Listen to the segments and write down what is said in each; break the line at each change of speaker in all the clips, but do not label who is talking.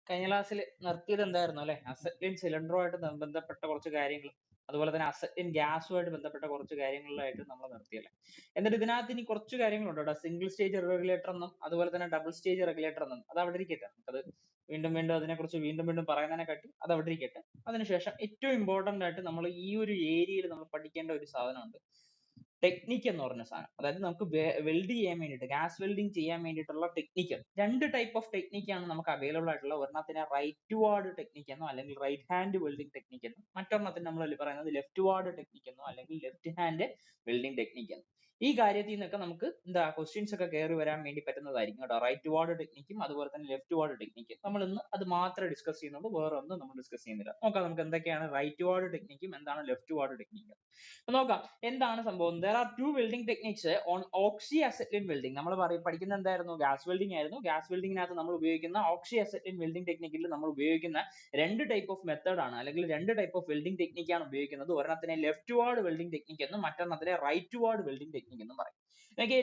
കഴിഞ്ഞ ക്ലാസ്സിൽ നിർത്തിയത് എന്തായിരുന്നു അല്ലെ? അസറ്റ് ഇൻ സിലിണ്ടറുമായിട്ട് ബന്ധപ്പെട്ട കുറച്ച് കാര്യങ്ങൾ, അതുപോലെ തന്നെ അസറ്റ് ഇൻ ഗ്യാസുമായിട്ട് ബന്ധപ്പെട്ട കുറച്ച് കാര്യങ്ങളിലായിട്ട് നമ്മൾ നിർത്തിയല്ലേ. എന്നിട്ട് ഇതിനകത്ത് ഇനി കുറച്ച് കാര്യങ്ങളുണ്ട് കേട്ടോ. സിംഗിൾ സ്റ്റേജ് റെഗുലേറ്റർ എന്നും അതുപോലെ തന്നെ ഡബിൾ സ്റ്റേജ് റെഗുലേറ്റർ എന്നും അത് അവിടെ ഇരിക്കട്ടെ. നമുക്കത് വീണ്ടും വീണ്ടും അതിനെക്കുറിച്ച് വീണ്ടും വീണ്ടും പറയുന്നതിനെ കാട്ടി അത് അവിടെ ഇരിക്കട്ടെ. അതിനുശേഷം ഏറ്റവും ഇമ്പോർട്ടന്റ് ആയിട്ട് നമ്മൾ ഈ ഒരു ഏരിയയിൽ നമ്മൾ പഠിക്കേണ്ട ഒരു സാധനമുണ്ട്, ടെക്നിക്ക് എന്ന് പറഞ്ഞ സാധനം. അതായത് നമുക്ക് വെൽഡ് ചെയ്യാൻ വേണ്ടിയിട്ട്, ഗ്യാസ് വെൽഡിങ് ചെയ്യാൻ വേണ്ടിയിട്ടുള്ള ടെക്നിക്ക്. രണ്ട് ടൈപ്പ് ഓഫ് ടെക്നിക്കാണ് നമുക്ക് അവൈലബിൾ ആയിട്ടുള്ള. ഒരെണ്ണത്തിന് റൈറ്റ് വാർഡ് ടെക്നിക്ക് എന്നോ അല്ലെങ്കിൽ റൈറ്റ് ഹാൻഡ് വെൽഡിങ് ടെക്നിക്ക് എന്നും, മറ്റൊരെണ്ണത്തിന് നമ്മൾ പറയുന്നത് ലെഫ്റ്റ് വാർഡ് ടെക്നിക്ക് എന്നോ അല്ലെങ്കിൽ ലെഫ്റ്റ് ഹാൻഡ് വെൽഡിങ് ടെക്നിക്ക് എന്നും. ഈ കാര്യത്തിൽ നിന്നൊക്കെ നമുക്ക് ക്വസ്റ്റ്യൻസ് ഒക്കെ കയറി വരാൻ വേണ്ടി പറ്റുന്നതായിരിക്കും കേട്ടോ. റൈറ്റ് വാർഡ് ടെക്നിക്കും അതുപോലെ തന്നെ ലെഫ്റ്റ് വാർഡ് ടെക്നിക്കും നമ്മൾ ഇന്ന് അത് മാത്രമേ ഡിസ്കസ് ചെയ്യുന്നുള്ളൂ, വേറെ ഒന്നും നമ്മൾ ഡിസ്കസ് ചെയ്യുന്നില്ല. നോക്കാം നമുക്ക് എന്തൊക്കെയാണ് റൈറ്റ് വാർഡ് ടെക്നിക്കും എന്താണ് ലെഫ്റ്റ് വാർഡ് ടെക്നിക്കും നോക്കാം. എന്താണ് സംഭവം? there are two welding techniques on oxy-acetylene welding. നമ്മൾ പഠിക്കുന്ന എന്തായിരുന്നു? ഗ്യാസ് വെൽഡിംഗ് ആയിരുന്നു. ഗ്യാസ് വെൽഡിങ്ങിനകത്ത് നമ്മൾ ഉപയോഗിക്കുന്ന oxy-acetylene welding ടെക്നിക്കിൽ നമ്മൾ ഉപയോഗിക്കുന്ന രണ്ട് ടൈപ്പ് ഓഫ് മെത്തേഡ് ആണ്, അല്ലെങ്കിൽ രണ്ട് ടൈപ്പ് ഓഫ് വെൽഡിംഗ് ടെക്നിക്കാണ് ഉപയോഗിക്കുന്നത്. ഒരെണ്ണത്തിനെ ലെഫ്റ്റ് വാർഡ് വെൽഡിംഗ് ടെക്നിക്ക് എന്നും മറ്റൊരെണ്ണത്തിനെ റൈറ്റ് വാർഡ് വെൽഡിംഗ് ടെക്നിക്ക് എന്നും പറയും.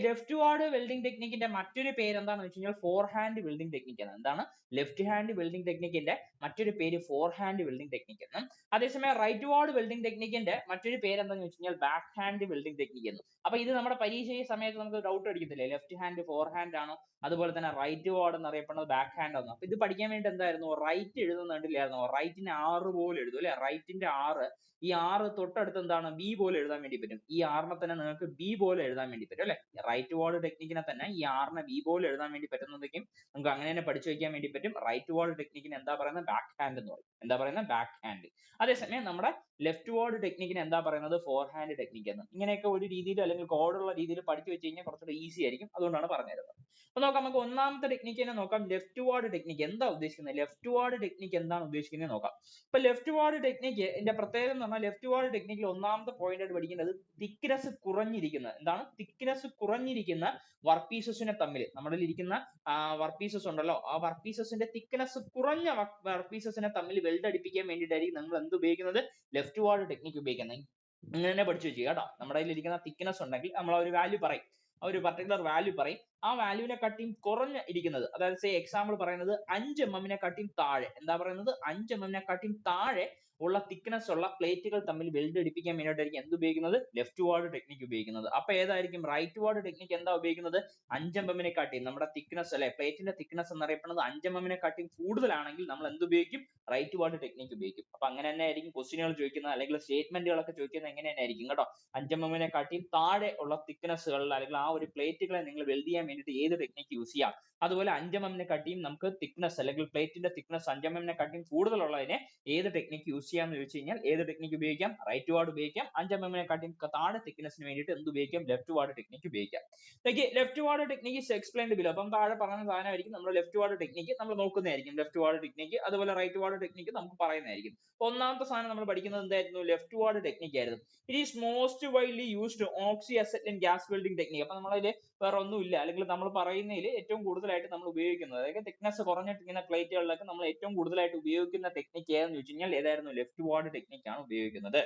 ലെഫ്റ്റ് വാർഡ് വെൽഡിംഗ് ടെക്നിക്കിന്റെ മറ്റൊരു പേര് എന്താണെന്ന് വെച്ച് കഴിഞ്ഞാൽ ഫോർ ഹാൻഡ് വെൽഡിംഗ് ടെക്നിക്ക് ആണ്. എന്താണ്? ലെഫ്റ്റ് ഹാൻഡ് വെൽഡിംഗ് ടെക്നിക്കിന്റെ മറ്റൊരു പേര് ഫോർ ഹാൻഡ് വെൽഡിംഗ് ടെക്നിക്ക് എന്നും, അതേസമയം റൈറ്റ് വാർഡ് വെൽഡിംഗ് ടെക്നിക്കിന്റെ മറ്റൊരു പേര് എന്താണെന്ന് വെച്ച് കഴിഞ്ഞാൽ ബാക്ക് ഹാൻഡ് വെൽഡിംഗ് ടെക്നിക്ക് എന്നും. അപ്പൊ ഇത് നമ്മുടെ പരീക്ഷ സമയത്ത് നമുക്ക് ഡൗട്ട് അടിക്കത്തില്ലേ, ലെഫ്റ്റ് ഹാൻഡ് ഫോർ ഹാൻഡ് ആണോ, അതുപോലെ തന്നെ റൈറ്റ് വാർഡ് എന്നറിയപ്പെടുന്നത് ബാക്ക് ഹാൻഡ് ആണോ? അപ്പൊ ഇത് പഠിക്കാൻ വേണ്ടി എന്തായിരുന്നു, റൈറ്റ് എഴുതുന്നുണ്ടില്ലായിരുന്നോ? റൈറ്റിന് 6 പോലെ എഴുതും അല്ലെ? റൈറ്റിന്റെ 6, ഈ 6 തൊട്ടടുത്ത് എന്താണ്, ബി പോലെ എഴുതാൻ വേണ്ടി പറ്റും. ഈ 6നെ തന്നെ നിങ്ങൾക്ക് ബി പോലെ എഴുതാൻ വേണ്ടി പറ്റും അല്ലെ? റൈറ്റ് വാർഡ് ടെക്നിക്കിനെ തന്നെ ഈ 6നെ ബി പോലെ എഴുതാൻ വേണ്ടി പറ്റുന്നതൊക്കെയും നമുക്ക് അങ്ങനെ തന്നെ പഠിച്ചു വെക്കാൻ വേണ്ടി പറ്റും. റൈറ്റ് വാർഡ് ടെക്നിക്കിന് എന്താ പറയുന്നത്, ബാക്ക് ഹാൻഡ് എന്ന് പറയും. എന്താ പറയുന്നത്, ബാക്ക് ഹാൻഡ്. അതേസമയം നമ്മുടെ ലെഫ്റ്റ് വാർഡ് ടെക്നിക്കിന് എന്താ പറയുന്നത്, ഫോർ ഹാൻഡ് ടെക്നിക്ക് എന്ന്. ഇങ്ങനെയൊക്കെ ഒരു രീതിയിൽ അല്ലെങ്കിൽ കോഡുള്ള രീതിയിൽ പഠിച്ചു വെച്ച് കഴിഞ്ഞാൽ കുറച്ചുകൂടെ ഈസി ആയിരിക്കും. അതുകൊണ്ടാണ് പറഞ്ഞു തരുന്നത്. അപ്പൊ നോക്കാം, നമുക്ക് ഒന്നാമത്തെ ടെക്നിക്ക് തന്നെ നോക്കാം. ലെഫ്റ്റ് വാർഡ് ടെക്നിക്ക് എന്താ ഉദ്ദേശിക്കുന്നത്, ലെഫ്റ്റ് വാർഡ് ടെക്നിക്ക് എന്താണ് ഉദ്ദേശിക്കുന്നത് നോക്കാം. ഇപ്പൊ ലെഫ്റ്റ് വാർഡ് ടെക്നിക്ക് എന്റെ പ്രത്യേകത എന്ന് പറഞ്ഞാൽ, ലെഫ്റ്റ് വാർഡ് ടെക്നിക്കിൽ ഒന്നാമത്തെ പോയിന്റ് ആയിട്ട് പഠിക്കേണ്ടത് തിക്നെസ് കുറഞ്ഞിരിക്കുന്ന, എന്താണ് തിക്നെസ് കുറഞ്ഞിരിക്കുന്ന വർക്ക് പീസസിനെ തമ്മിൽ, നമ്മുടെ ഇരിക്കുന്ന വർക്ക് പീസസ് ഉണ്ടല്ലോ, ആ വർക്ക് പീസസിന്റെ തിക്നെസ് കുറഞ്ഞ വർക്ക് പീസസിനെ തമ്മിൽ വെൽഡ് അടിപ്പിക്കാൻ വേണ്ടിയിട്ടായിരിക്കും നമ്മൾ എന്ത് ഉപയോഗിക്കുന്നത്, ലെഫ്റ്റ് വാർഡ് ടെക്നിക്ക് ഉപയോഗിക്കുന്നത്. ഇങ്ങനെ തന്നെ പഠിച്ചു വെക്കുക കേട്ടോ. നമ്മുടെ കയ്യിൽ ഇരിക്കുന്ന തിക്നെസ് ഉണ്ടെങ്കിൽ നമ്മൾ ഒരു വാല്യൂ പറയും, ആ ഒരു പർട്ടിക്കുലർ വാല്യൂ പറയും. ആ വാല്യൂവിനെ കാട്ടിയും കുറഞ്ഞ ഇരിക്കുന്നത്, അതായത് സേ എക്സാമ്പിൾ പറയുന്നത് 5 mm കാട്ടിയും താഴെ, എന്താ പറയുന്നത്, 5 mm കാട്ടിയും താഴെ ഉള്ള തിക്നെസ് ഉള്ള പ്ലേറ്റുകൾ തമ്മിൽ വെൽഡ് അടിപ്പിക്കാൻ വേണ്ടിയിട്ടായിരിക്കും എന്ത് ഉപയോഗിക്കുന്നത്, ലെഫ്റ്റ് വാർഡ് ടെക്നിക്ക് ഉപയോഗിക്കുന്നത്. അപ്പൊ ഏതായിരിക്കും റൈറ്റ് വാർഡ് ടെക്നിക്ക് എന്താ ഉപയോഗിക്കുന്നത്, 5 mm കാട്ടിയും നമ്മുടെ തിക്നെസ് അല്ലെ, പ്ലേറ്റിന്റെ തിക്നെസ് എന്നറിയപ്പെടുന്നത് 5 mm കാട്ടിയും കൂടുതലാണെങ്കിൽ നമ്മൾ എന്ത് ഉപയോഗിക്കും, റൈറ്റ് വാർഡ് ടെക്നിക്ക് ഉപയോഗിക്കും. അപ്പൊ അങ്ങനെ തന്നെ ആയിരിക്കും ക്വസ്റ്റ്യനുകൾ ചോദിക്കുന്നത്, അല്ലെങ്കിൽ സ്റ്റേറ്റ്മെന്റുകളൊക്കെ ചോദിക്കുന്നത് എങ്ങനെ തന്നെ ആയിരിക്കും കേട്ടോ. 5 mm കാട്ടിയും താഴെ ഉള്ള തിക്നെസ്സുകളിൽ അല്ലെങ്കിൽ ആ ഒരു പ്ലേറ്റുകളെ നിങ്ങൾ വെൽഡ് ചെയ്യാൻ വേണ്ടിയിട്ട് ഏത് ടെക്നിക്ക് യൂസ് ചെയ്യാം. അതുപോലെ 5 mm കാട്ടിയും നമുക്ക് തിക്നെസ് അല്ലെങ്കിൽ പ്ലേറ്റിന്റെ തിക്നെസ് 5 mm കാട്ടിയും കൂടുതലുള്ളതിനെ ഏത് ടെക്നിക്ക് യൂസ് ചെയ്യാന്ന് ചോദിച്ചു കഴിഞ്ഞാൽ ഏത് ടെക്നിക്ക് ഉപയോഗിക്കാം, റൈറ്റ് വാർഡ് ഉപയോഗിക്കാം. 5 mm കാട്ടിയും താഴെ തിക്നെസ്സിന് വേണ്ടിയിട്ട് എന്ത് ഉപയോഗിക്കാം, ലെഫ്റ്റ് വാർഡ് ടെക്നിക്ക് ഉപയോഗിക്കാം. Left ward technique is explained below. അപ്പം താഴെ പറയുന്ന സാധനമായിരിക്കും നമ്മൾ ലെഫ്റ്റ് വാർഡ് ടെക്നിക്ക് നമ്മൾ നോക്കുന്നതായിരിക്കും. ലെഫ്റ്റ് വാർഡ് ടെക്നിക്ക് അതുപോലെ റൈറ്റ് വാർഡ് ടെക്നിക്ക് നമുക്ക് പറയുന്നതായിരിക്കും. ഒന്നാമത്തെ സാധനം നമ്മൾ പഠിക്കുന്നത് എന്തായിരുന്നു, ലെഫ്റ്റ് വാർഡ് ടെക്നിക്ക് ആയിരുന്നു. It is most widely used oxy-acetylene gas welding technique. അപ്പൊ നമ്മളതിൽ വേറെ ഒന്നുമില്ല, അല്ലെങ്കിൽ നമ്മൾ പറയുന്നതിൽ ഏറ്റവും കൂടുതലായിട്ട് നമ്മൾ ഉപയോഗിക്കുന്നത്, അതായത് തിക്നെസ് കുറഞ്ഞിരിക്കുന്ന പ്ലേറ്റുകളിലൊക്കെ നമ്മൾ ഏറ്റവും കൂടുതലായിട്ട് ഉപയോഗിക്കുന്ന ടെക്നിക്ക് ഏതെന്ന് ചോദിച്ചു കഴിഞ്ഞാൽ ഏതായിരുന്നു, ലെഫ്റ്റ് വാർഡ് ടെക്നിക്ക് ആണ് ഉപയോഗിക്കുന്നത്.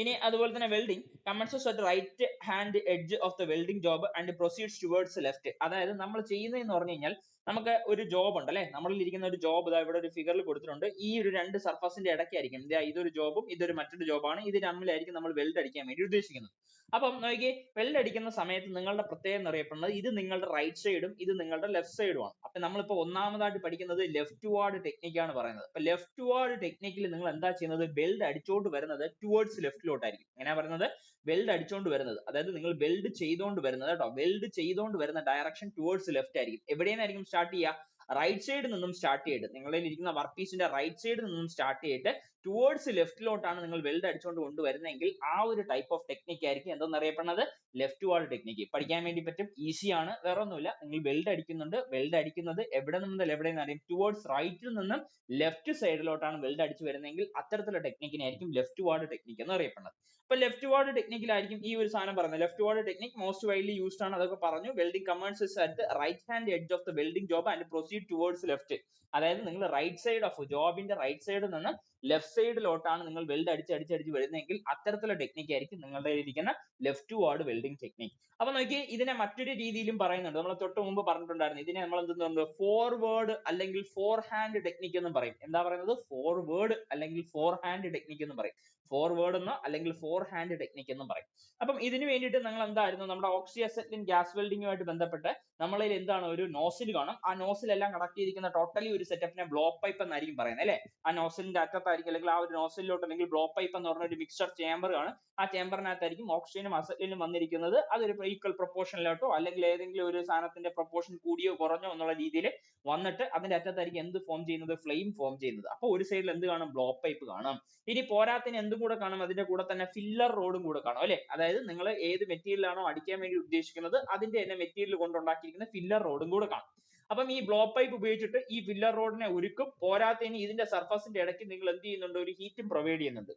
ഇനി അതുപോലെ തന്നെ welding commences at right hand edge of the welding job and proceeds towards left. അതായത് നമ്മൾ ചെയ്യുന്നതെന്ന് പറഞ്ഞു കഴിഞ്ഞാൽ, നമുക്ക് ഒരു ജോബ് ഉണ്ട് അല്ലെ, നമ്മളിൽ ഇരിക്കുന്ന ഒരു ജോബ് ഇതാ ഇവിടെ ഒരു ഫിഗറിൽ കൊടുത്തിട്ടുണ്ട്. ഈ ഒരു രണ്ട് സർഫസിന്റെ ഇടയ്ക്കായിരിക്കും ഇതൊരു ജോബും ഇതൊരു മറ്റൊരു ജോബാണ്, ഇത് തമ്മിലായിരിക്കും നമ്മൾ വെൽഡ് അടിക്കാൻ വേണ്ടി ഉദ്ദേശിക്കുന്നത്. അപ്പം നോക്കി, വെൽഡ് അടിക്കുന്ന സമയത്ത് നിങ്ങളുടെ പ്രത്യേകം അറിയപ്പെടുന്നത് ഇത് നിങ്ങളുടെ റൈറ്റ് സൈഡും ഇത് നിങ്ങളുടെ ലെഫ്റ്റ് സൈഡും ആണ്. അപ്പൊ നമ്മളിപ്പോ ഒന്നാമതായിട്ട് പഠിക്കുന്നത് ലെഫ്റ്റ് വാർഡ് ടെക്നിക്ക് ആണ് പറയുന്നത്. അപ്പൊ ലെഫ്റ്റ് വാർഡ് ടെക്നിക്കിൽ നിങ്ങൾ എന്താ ചെയ്യുന്നത്, വെൽഡ് അടിച്ചോണ്ട് വരുന്നത് ടുവേർഡ്സ് ലെഫ്റ്റിലോട്ടായിരിക്കും. എങ്ങനെയാ പറയുന്നത്, വെൽഡ് അടിച്ചോണ്ട് വരുന്നത്, അതായത് നിങ്ങൾ വെൽഡ് ചെയ്തുകൊണ്ട് വരുന്നത് കേട്ടോ, വെൽഡ് ചെയ്തുകൊണ്ട് വരുന്ന ഡയറക്ഷൻ ടുവേർഡ്സ് ലെഫ്റ്റ് ആയിരിക്കും. എവിടെയെന്നായിരിക്കും സ്റ്റാർട്ട് ചെയ്യുക, റൈറ്റ് സൈഡിൽ നിന്നും സ്റ്റാർട്ട് ചെയ്തിട്ട്, നിങ്ങളുടെ ഇരിക്കുന്ന വർക്ക് പീസിന്റെ റൈറ്റ് സൈഡിൽ നിന്നും സ്റ്റാർട്ട് ചെയ്തിട്ട് ടുവേർഡ്സ് ലെഫ്റ്റിലോട്ടാണ് നിങ്ങൾ വെൽഡ് അടിച്ചുകൊണ്ട് കൊണ്ടുവരുന്നതെങ്കിൽ ആ ഒരു ടൈപ്പ് ഓഫ് ടെക്നിക്ക് ആയിരിക്കും എന്തെന്നറിയപ്പെടുന്നത്, ലെഫ്റ്റ് വാർഡ് ടെക്നിക്ക്. പഠിക്കാൻ വേണ്ടി പറ്റും, ഈസിയാണ്, വേറെ ഒന്നുമില്ല. നിങ്ങൾ വെൽഡ് അടിക്കുന്നുണ്ട്, വെൽഡ് അടിക്കുന്നത് എവിടെ നിന്നും എവിടെയെന്ന് അറിയാം, ടുവേർഡ്സ് റൈറ്റിൽ നിന്നും ലെഫ്റ്റ് സൈഡിലോട്ടാണ് വെൽഡ് അടിച്ചു വരുന്നതെങ്കിൽ അത്തരത്തിലുള്ള ടെക്നിക്കിനായിരിക്കും ലെഫ്റ്റ് വാർഡ് ടെക്നിക്ക് എന്ന് അറിയപ്പെടുന്നത്. അപ്പൊ ലെഫ്റ്റ് വാർഡ് ടെക്നിക്കിലായിരിക്കും ഈ ഒരു സാധനം പറയുന്നത്. Leftward technique most widely used ആണ്, അതൊക്കെ പറഞ്ഞു. Welding commences at right hand edge of the welding job and proceed proceed towards left. അതായത് നിങ്ങൾ റൈറ്റ് സൈഡ് ഓഫ് ജോബിന്റെ റൈറ്റ് സൈഡിൽ നിന്ന് ലെഫ്റ്റ് സൈഡിലോട്ടാണ് നിങ്ങൾ വെൽഡ് അടിച്ച് വരുന്നതെങ്കിൽ അത്തരത്തിലുള്ള ടെക്നിക്ക് ആയിരിക്കും നിങ്ങളുടെ ഇരിക്കുന്ന ലെഫ്റ്റ് വാർഡ് വെൽഡിംഗ് ടെക്നിക്ക്. അപ്പൊ നോക്കി ഇതിനെ മറ്റൊരു രീതിയിലും പറയുന്നുണ്ട്. നമ്മൾ തൊട്ട് മുമ്പ് പറഞ്ഞിട്ടുണ്ടായിരുന്നു ഇതിനെ നമ്മൾ എന്തെന്ന് ഫോർവേഡ് അല്ലെങ്കിൽ ഫോർ ഹാൻഡ് ടെക്നിക്ക് എന്നും പറയും. എന്താ പറയുന്നത്? ഫോർവേഡ് അല്ലെങ്കിൽ ഫോർ ഹാൻഡ് ടെക്നിക്ക് എന്നും പറയും. ഫോർവേഡ് എന്നോ അല്ലെങ്കിൽ ഫോർ ഹാൻഡ് ടെക്നിക്ക് എന്നും പറയും. അപ്പം ഇതിന് വേണ്ടിയിട്ട് നിങ്ങൾ എന്തായിരുന്നു നമ്മുടെ ഓക്സി അസെറ്റിൻ ഗ്യാസ് വെൽഡിങ്ങുമായിട്ട് ബന്ധപ്പെട്ട് നമ്മളിൽ എന്താണ് ഒരു നോസിൽ കാണും. ആ നോസിൽ എല്ലാം കണക്ട് ചെയ്തിരിക്കുന്ന ടോട്ടലി ഒരു സെറ്റപ്പിനെ ബ്ലോ പൈപ്പ് എന്നായിരിക്കും പറയുന്നത് അല്ലെ. ആ നോസിലിന്റെ അറ്റത്തായിരിക്കും അല്ലെങ്കിൽ ആ ഒരു നോസിലോട്ട് അല്ലെങ്കിൽ ബ്ലോ പൈപ്പ് എന്ന് പറഞ്ഞ ഒരു മിക്സർ ചേമ്പർ ആണ്. ആ ചേമ്പറിനകത്തായിരിക്കും ഓക്സിജനും അസറ്റിനും വന്നിരിക്കുന്നത്. അതൊരു ഈക്വൽ പ്രൊപ്പോർഷനിലോട്ടോ അല്ലെങ്കിൽ ഏതെങ്കിലും ഒരു സാധനത്തിന്റെ പ്രൊപ്പോർഷൻ കൂടിയോ കുറഞ്ഞോ എന്നുള്ള രീതിയിൽ വന്നിട്ട് അതിന്റെ അറ്റത്തായിരിക്കും എന്ത് ഫോം ചെയ്യുന്നത്? ഫ്ലെയിം ഫോം ചെയ്യുന്നത്. അപ്പൊ ഒരു സൈഡിൽ എന്ത് കാണും? ബ്ലോ പൈപ്പ് കാണും. ഇനി പോരാത്തിന് എന്തും കൂടെ കാണും? അതിന്റെ കൂടെ തന്നെ ഫില്ലർ റോഡും കൂടെ കാണും അല്ലെ. അതായത് നിങ്ങൾ ഏത് മെറ്റീരിയൽ ആണോ അടിക്കാൻ വേണ്ടി ഉദ്ദേശിക്കുന്നത് അതിന്റെ തന്നെ മെറ്റീരിയൽ കൊണ്ടുണ്ടാക്കിയിരിക്കുന്ന ഫില്ലർ റോഡും കൂടെ കാണും. അപ്പം ഈ ബ്ലോ പൈപ്പ് ഉപയോഗിച്ചിട്ട് ഈ ഫില്ലർ റോഡിനെ ഉരുക്കും. പോരാത്തതിന് ഇതിന്റെ സർഫസിന്റെ ഇടയ്ക്ക് നിങ്ങൾ എന്ത് ചെയ്യുന്നുണ്ട്? ഒരു ഹീറ്റും പ്രൊവൈഡ് ചെയ്യുന്നുണ്ട്.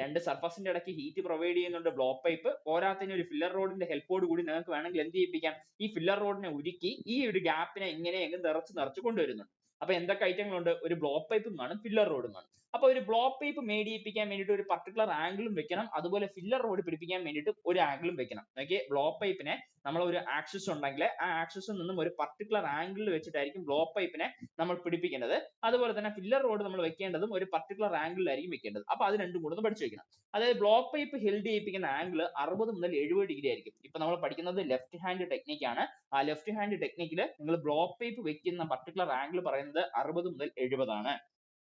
രണ്ട് സർഫസിന്റെ ഇടയ്ക്ക് ഹീറ്റ് പ്രൊവൈഡ് ചെയ്യുന്നുണ്ട് ബ്ലോ പൈപ്പ്. പോരാത്തതിന് ഒരു ഫില്ലർ റോഡിന്റെ ഹെൽപ്പോട് കൂടി നിങ്ങൾക്ക് വേണമെങ്കിൽ എന്ത് ചെയ്യിപ്പിക്കാം? ഈ ഫില്ലർ റോഡിനെ ഉരുക്കി ഈ ഒരു ഗ്യാപ്പിനെ ഇങ്ങനെ നിറച്ച് കൊണ്ടുവരുന്നുണ്ട്. അപ്പൊ എന്തൊക്കെ ഐറ്റങ്ങളുണ്ട്? ഒരു ബ്ലോ പൈപ്പും കാണും, ഫില്ലർ റോഡും കാണും. അപ്പൊ ഒരു ബ്ലോ പൈപ്പ് മേടിപ്പിക്കാൻ വേണ്ടിയിട്ട് ഒരു പർട്ടിക്കുലർ ആംഗിളും വെക്കണം. അതുപോലെ ഫില്ലർ റോഡ് പിടിപ്പിക്കാൻ വേണ്ടിയിട്ട് ഒരു ആംഗിളും വെക്കണം. ബ്ലോ പൈപ്പിനെ നമ്മൾ ഒരു ആക്സിസ് ഉണ്ടെങ്കിൽ ആ ആക്സിസിൽ നിന്നും ഒരു പർട്ടിക്കുലർ ആംഗിളിൽ വെച്ചിട്ടായിരിക്കും ബ്ലോ പൈപ്പിനെ നമ്മൾ പിടിപ്പിക്കുന്നത്. അതുപോലെ തന്നെ ഫില്ലർ റോഡ് നമ്മൾ വെക്കേണ്ടതും ഒരു പർട്ടിക്കുലർ ആംഗിളിലായിരിക്കും വെക്കേണ്ടത്. അപ്പൊ അത് രണ്ടും കൂടെ ഒന്ന് പഠിച്ചു വെക്കണം. അതായത് ബ്ലോ പൈപ്പ് ഹെൽഡ് ചെയ്യിപ്പിക്കുന്ന ആംഗിൾ 60 മുതൽ 70 ഡിഗ്രി ആയിരിക്കും. ഇപ്പൊ നമ്മൾ പഠിക്കുന്നത് ലെഫ്റ്റ് ഹാൻഡ് ടെക്നിക്ക് ആണ്. ആ ലെഫ്റ്റ് ഹാൻഡ് ടെക്നിക്കിൽ നിങ്ങൾ ബ്ലോ പൈപ്പ് വെക്കുന്ന പർട്ടിക്കുലർ ആംഗിൾ പറയുന്നത് 60 മുതൽ 70 ആണ്.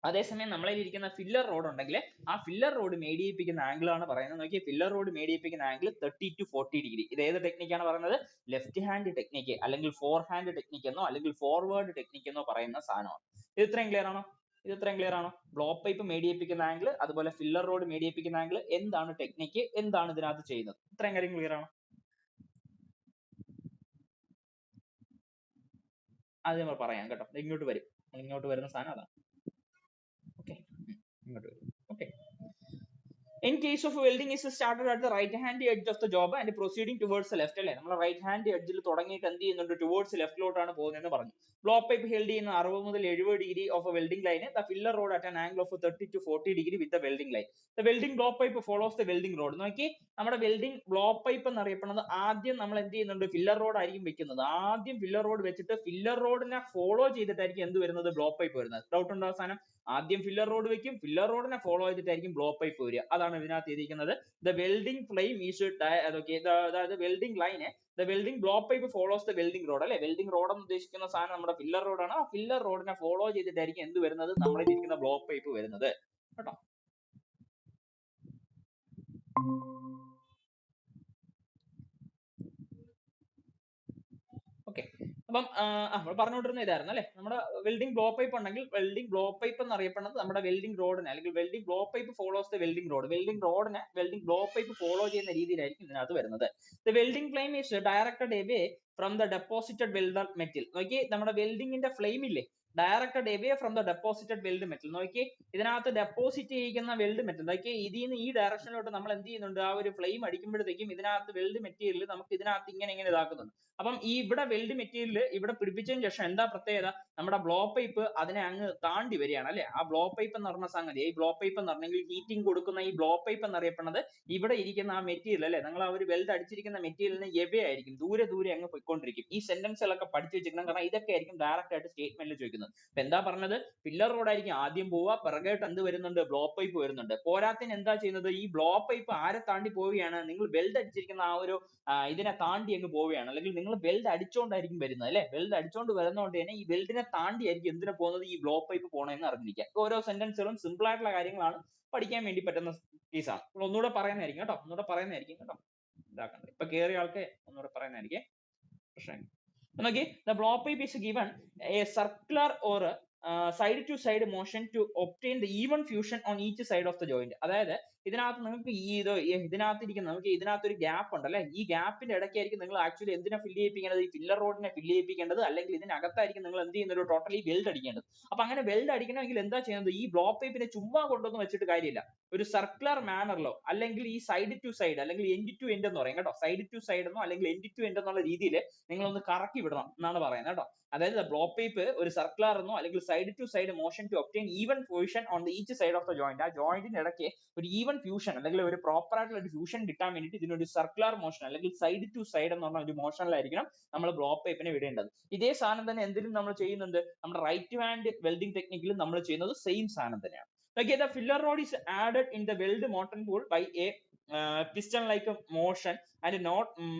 അതേസമയം നമ്മളെ ഇരിക്കുന്ന ഫില്ലർ റോഡ് ഉണ്ടെങ്കിൽ ആ ഫില്ലർ റോഡ് മേടിയിപ്പിക്കുന്ന ആംഗിൾ ആണ് പറയുന്നത്. നോക്കിയാൽ ഫില്ലർ റോഡ് മേടിയിപ്പിക്കുന്ന ആംഗിൾ 30 to 40 ഡിഗ്രി. ഇത് ഏത് ടെക്നിക്കാണ് പറയുന്നത്? ലെഫ്റ്റ് ഹാൻഡ് ടെക്നിക്ക് അല്ലെങ്കിൽ ഫോർ ഹാൻഡ് ടെക്നിക്ക് എന്നോ അല്ലെങ്കിൽ ഫോർവേഡ് ടെക്നിക്ക് എന്നോ പറയുന്ന സാധനമാണ്. ഇത് ഇത്രയും ക്ലിയർ ആണോ? ബ്ലോ പൈപ്പ് മേടിയിപ്പിക്കുന്ന ആംഗിൾ അതുപോലെ ഫില്ലർ റോഡ് മേടിയിപ്പിക്കുന്ന ആംഗിൾ, എന്താണ് ടെക്നിക്ക്, എന്താണ് ഇതിനകത്ത് ചെയ്യുന്നത്, ഇത്രയും കാര്യം ക്ലിയർ ആണോ? അത് നമ്മൾ പറയാം കേട്ടോ. ഇങ്ങോട്ട് വരുന്ന സാധനം അതാണ്. ഓക്കെ, ഇങ്ങോട്ട് വരും. Okay. In case of welding is started at the right hand edge of the job and proceeding towards the left അല്ലേ. നമ്മൾ റൈറ്റ് ഹാൻഡ് എഡ്ജിൽ തുടങ്ങിയിട്ട് എന്ത് ചെയ്യുന്നുണ്ട്? ടുവേർഡ്സ് ലെഫ്റ്റിലോട്ടാണ് പോകുന്നതെന്ന് പറഞ്ഞു. ബ്ലോ പൈപ്പ് ഹെൽഡ് ചെയ്യുന്ന 60 മുതൽ 70 degree of A welding line. The filler road at an angle of 30 to 40 degree with the welding line. The welding blow pipe follows the welding road. നോക്കി, നമ്മുടെ വെൽഡിംഗ് ബ്ലോ പൈപ്പ് എന്നറിയപ്പെടുന്നത് ആദ്യം നമ്മൾ എന്ത് ചെയ്യുന്നുണ്ട്? Filler road ആയിരിക്കും വെക്കുന്നത്. ആദ്യം ഫില്ലർ റോഡ് വെച്ചിട്ട് ഫില്ലർ റോഡിനെ ഫോളോ ചെയ്തിട്ടായിരിക്കും എന്ത് വരുന്നത്? ബ്ലോ പൈപ്പ് വരുന്നത്. ഡൗട്ട് ഉണ്ടോ അവസാനം? ആദ്യം ഫില്ലർ റോഡ് വെക്കും, ഫില്ലർ റോഡിനെ ഫോളോ ചെയ്തിട്ടായിരിക്കും ബ്ലോ പൈപ്പ് വരിക. അതാണ് ഇതിനകത്ത് എഴുതിയിരിക്കുന്നത്. ദ വെൽഡിംഗ് ഫ്ലെയിം ഈസ് അതായത് welding line the welding blow pipe follows the welding road അല്ലെ. വെൽഡിംഗ് റോഡ് എന്ന് ഉദ്ദേശിക്കുന്ന സാധനം നമ്മുടെ ഫില്ലർ റോഡാണ്. ആ ഫില്ലർ റോഡിനെ ഫോളോ ചെയ്തിട്ടായിരിക്കും എന്ത് വരുന്നത്? നമ്മുടെ ഇരിക്കുന്ന ബ്ലോ പൈപ്പ് വരുന്നത് കേട്ടോ. ഓക്കെ, അപ്പം നമ്മൾ പറഞ്ഞുകൊണ്ടിരുന്ന ഇതായിരുന്നു അല്ലെ. നമ്മുടെ വെൽഡിംഗ് ബ്ലോ പൈപ്പ് ഉണ്ടെങ്കിൽ വെൽഡിംഗ് ബ്ലോ പൈപ്പ് എന്നറിയപ്പെടുന്നത് നമ്മുടെ വെൽഡിംഗ് റോഡിനെ അല്ലെങ്കിൽ welding blow pipe follows the welding rod. Welding റോഡിനെ വെൽഡിംഗ് ബ്ലോ പൈപ്പ് ഫോളോ ചെയ്യുന്ന രീതിയിലായിരിക്കും ഇതിനകത്ത് വരുന്നത്. The welding flame is directed away from the deposited welder metal. നോക്കി, നമ്മുടെ വെൽഡിംഗിന്റെ ഫ്ലെയിം ഇല്ലേ, directed away from the deposited weld metal. നോക്കി, ഇതിനകത്ത് ഡെപ്പോസിറ്റ് ചെയ്യിക്കുന്ന വെൽഡ് മെറ്റൽ നോക്കി ഇതിൽ നിന്ന് ഈ ഡയറക്ഷനിലോട്ട് നമ്മൾ എന്ത് ചെയ്യുന്നുണ്ട്? ആ ഒരു ഫ്ലെയിം അടിക്കുമ്പോഴത്തേക്കും ഇതിനകത്ത് വെൽഡ് മെറ്റീരിയൽ നമുക്ക് ഇതിനകത്ത് ഇങ്ങനെ ഇതാക്കുന്നുണ്ട്. അപ്പം ഈ ഇവിടെ വെൽഡ് മെറ്റീരിയൽ ഇവിടെ പിടിപ്പിച്ചതിന് ശേഷം എന്താ പ്രത്യേകത? നമ്മുടെ ബ്ലോ പൈപ്പ് അതിനെ അങ്ങ് താണ്ടി വരികയാണ് അല്ലെ. ആ ബ്ലോ പൈപ്പ് എന്ന് പറഞ്ഞ സംഗതി, ഈ ബ്ലോ പൈപ്പ് എന്ന് പറഞ്ഞെങ്കിൽ ഹീറ്റിംഗ് കൊടുക്കുന്ന ഈ ബ്ലോ പൈപ്പ് എന്നറിയപ്പെടുന്നത് ഇവിടെ ഇരിക്കുന്ന ആ മെറ്റീരിയൽ അല്ലെ, നിങ്ങൾ ആ ഒരു വെൽഡ് അടിച്ചിരിക്കുന്ന മെറ്റീരിയലിന് എവേ ആയിരിക്കും, ദൂരെ ദൂരെ അങ്ങ് പോയിക്കൊണ്ടിരിക്കും. ഈ സെന്റൻസുകളൊക്കെ പഠിച്ചു വെച്ചിരിക്കണം. കാരണം ഇതൊക്കെ ആയിരിക്കും ഡയറക്റ്റ് ആയിട്ട് സ്റ്റേറ്റ്മെന്റിൽ ചോദിക്കുന്നത്. അപ്പൊ എന്താ പറഞ്ഞത്? ഫില്ലർ റോഡ് ആയിരിക്കും ആദ്യം പോവുക, പിറകേട്ട് എന്ത് വരുന്നുണ്ട്? ബ്ലോ പൈപ്പ് വരുന്നുണ്ട്. പോരാത്തിന് എന്താ ചെയ്യുന്നത്? ഈ ബ്ലോ പൈപ്പ് ആരെ താണ്ടി പോവുകയാണ്? നിങ്ങൾ വെൽഡ് അടിച്ചിരിക്കുന്ന ആ ഒരു ഇതിനെ താണ്ടി അങ്ങ് പോവുകയാണ്. അല്ലെങ്കിൽ നിങ്ങൾ വെൽഡ് അടിച്ചോണ്ടായിരിക്കും വരുന്നത് അല്ലെ. വെൽഡ് അടിച്ചോണ്ട് വരുന്നതുകൊണ്ട് തന്നെ ഈ വെൽഡിനെ താണ്ടി ആയിരിക്കും എന്തിനാ പോകുന്നത്? ഈ ബ്ലോ പൈപ്പ് പോകണമെന്ന് അറിഞ്ഞിരിക്കുക. ഓരോ സെന്റൻസുകളും സിമ്പിൾ ആയിട്ടുള്ള കാര്യങ്ങളാണ്, പഠിക്കാൻ വേണ്ടി പറ്റുന്ന കേസാണ്. ഒന്നുകൂടെ പറയുന്നതായിരിക്കും കേട്ടോ. ഇതാക്കണ്ട, ഇപ്പൊ കേറിയ ആൾക്ക് ഒന്നുകൂടെ പറയുന്നതായിരിക്കും പ്രശ്നം. നോക്കി, the blow pipe is given a circular or side to side motion to obtain the even fusion on each side of the joint. അതായത് ഇതിനകത്ത് നിങ്ങൾക്ക് ഇതിനകത്ത് ഒരു ഗ്യാപ്പ് ഉണ്ടല്ലേ, ഈ ഗ്യാപ്പിന്റെ ഇടയ്ക്കായിരിക്കും നിങ്ങൾ ആക്ച്വലി എന്തിനാ ഫില്ല് ചെയ്യിപ്പിക്കേണ്ടത്, ഈ ഫില്ലർ റോഡിനെ ഫില്ല് ചെയ്യിപ്പിക്കേണ്ടത്, അല്ലെങ്കിൽ ഇതിനകത്തായിരിക്കും നിങ്ങൾ എന്ത് ചെയ്യുന്നത്, ടോട്ടലി വെൽഡ് അടിക്കേണ്ടത്. അപ്പൊ അങ്ങനെ വെൽഡ് അടിക്കണമെങ്കിൽ എന്താ ചെയ്യുന്നത്, ഈ ബ്ലോ പൈപ്പിനെ ചുമ്മാ കൊണ്ടൊന്നും വെച്ചിട്ട് കാര്യമില്ല, ഒരു സർക്കുലർ മാനറിലോ അല്ലെങ്കിൽ ഈ സൈഡ് ടു സൈഡ് അല്ലെങ്കിൽ എൻഡ് ടു എൻഡ് എന്ന് പറയും കേട്ടോ, സൈഡ് ടു സൈഡ് എന്നോ അല്ലെങ്കിൽ എൻഡ് ടു എൻഡ് എന്നുള്ള രീതിയിൽ നിങ്ങൾ ഒന്ന് കറക്കി വിടണം എന്നാണ് പറയുന്നത് കേട്ടോ. അതായത് ബ്ലോ പൈപ്പ് ഒരു സർക്കുലർ എന്നോ അല്ലെങ്കിൽ side to side motion to obtain even fusion on the each side of the joint, ആ ജോയിന്റിന് ഇടയ്ക്ക് ഒരു ഈവൻ ഫ്യൂഷൻ അല്ലെങ്കിൽ ഒരു പ്രോപ്പർ ആയിട്ടുള്ള ഒരു ഫ്യൂഷൻ കിട്ടാൻ വേണ്ടിയിട്ട് ഇതിനൊരു സർക്കുലർ മോഷൻ അല്ലെങ്കിൽ സൈഡ് ടു സൈഡ് എന്ന് പറഞ്ഞ ഒരു മോഷനിലായിരിക്കണം നമ്മൾ ബ്ലോ പൈപ്പിനെ വിടേണ്ടത്. ഇതേ സാധനം തന്നെ എന്തിനും നമ്മൾ ചെയ്യുന്നുണ്ട്, നമ്മുടെ റൈറ്റ് ഹാൻഡ് വെൽഡിംഗ് ടെക്നിക്കിലും നമ്മൾ ചെയ്യുന്നത് സെയിം സാധനം തന്നെയാണ്. Okay, the filler rod is added in the weld molten pool by a piston-like motion and not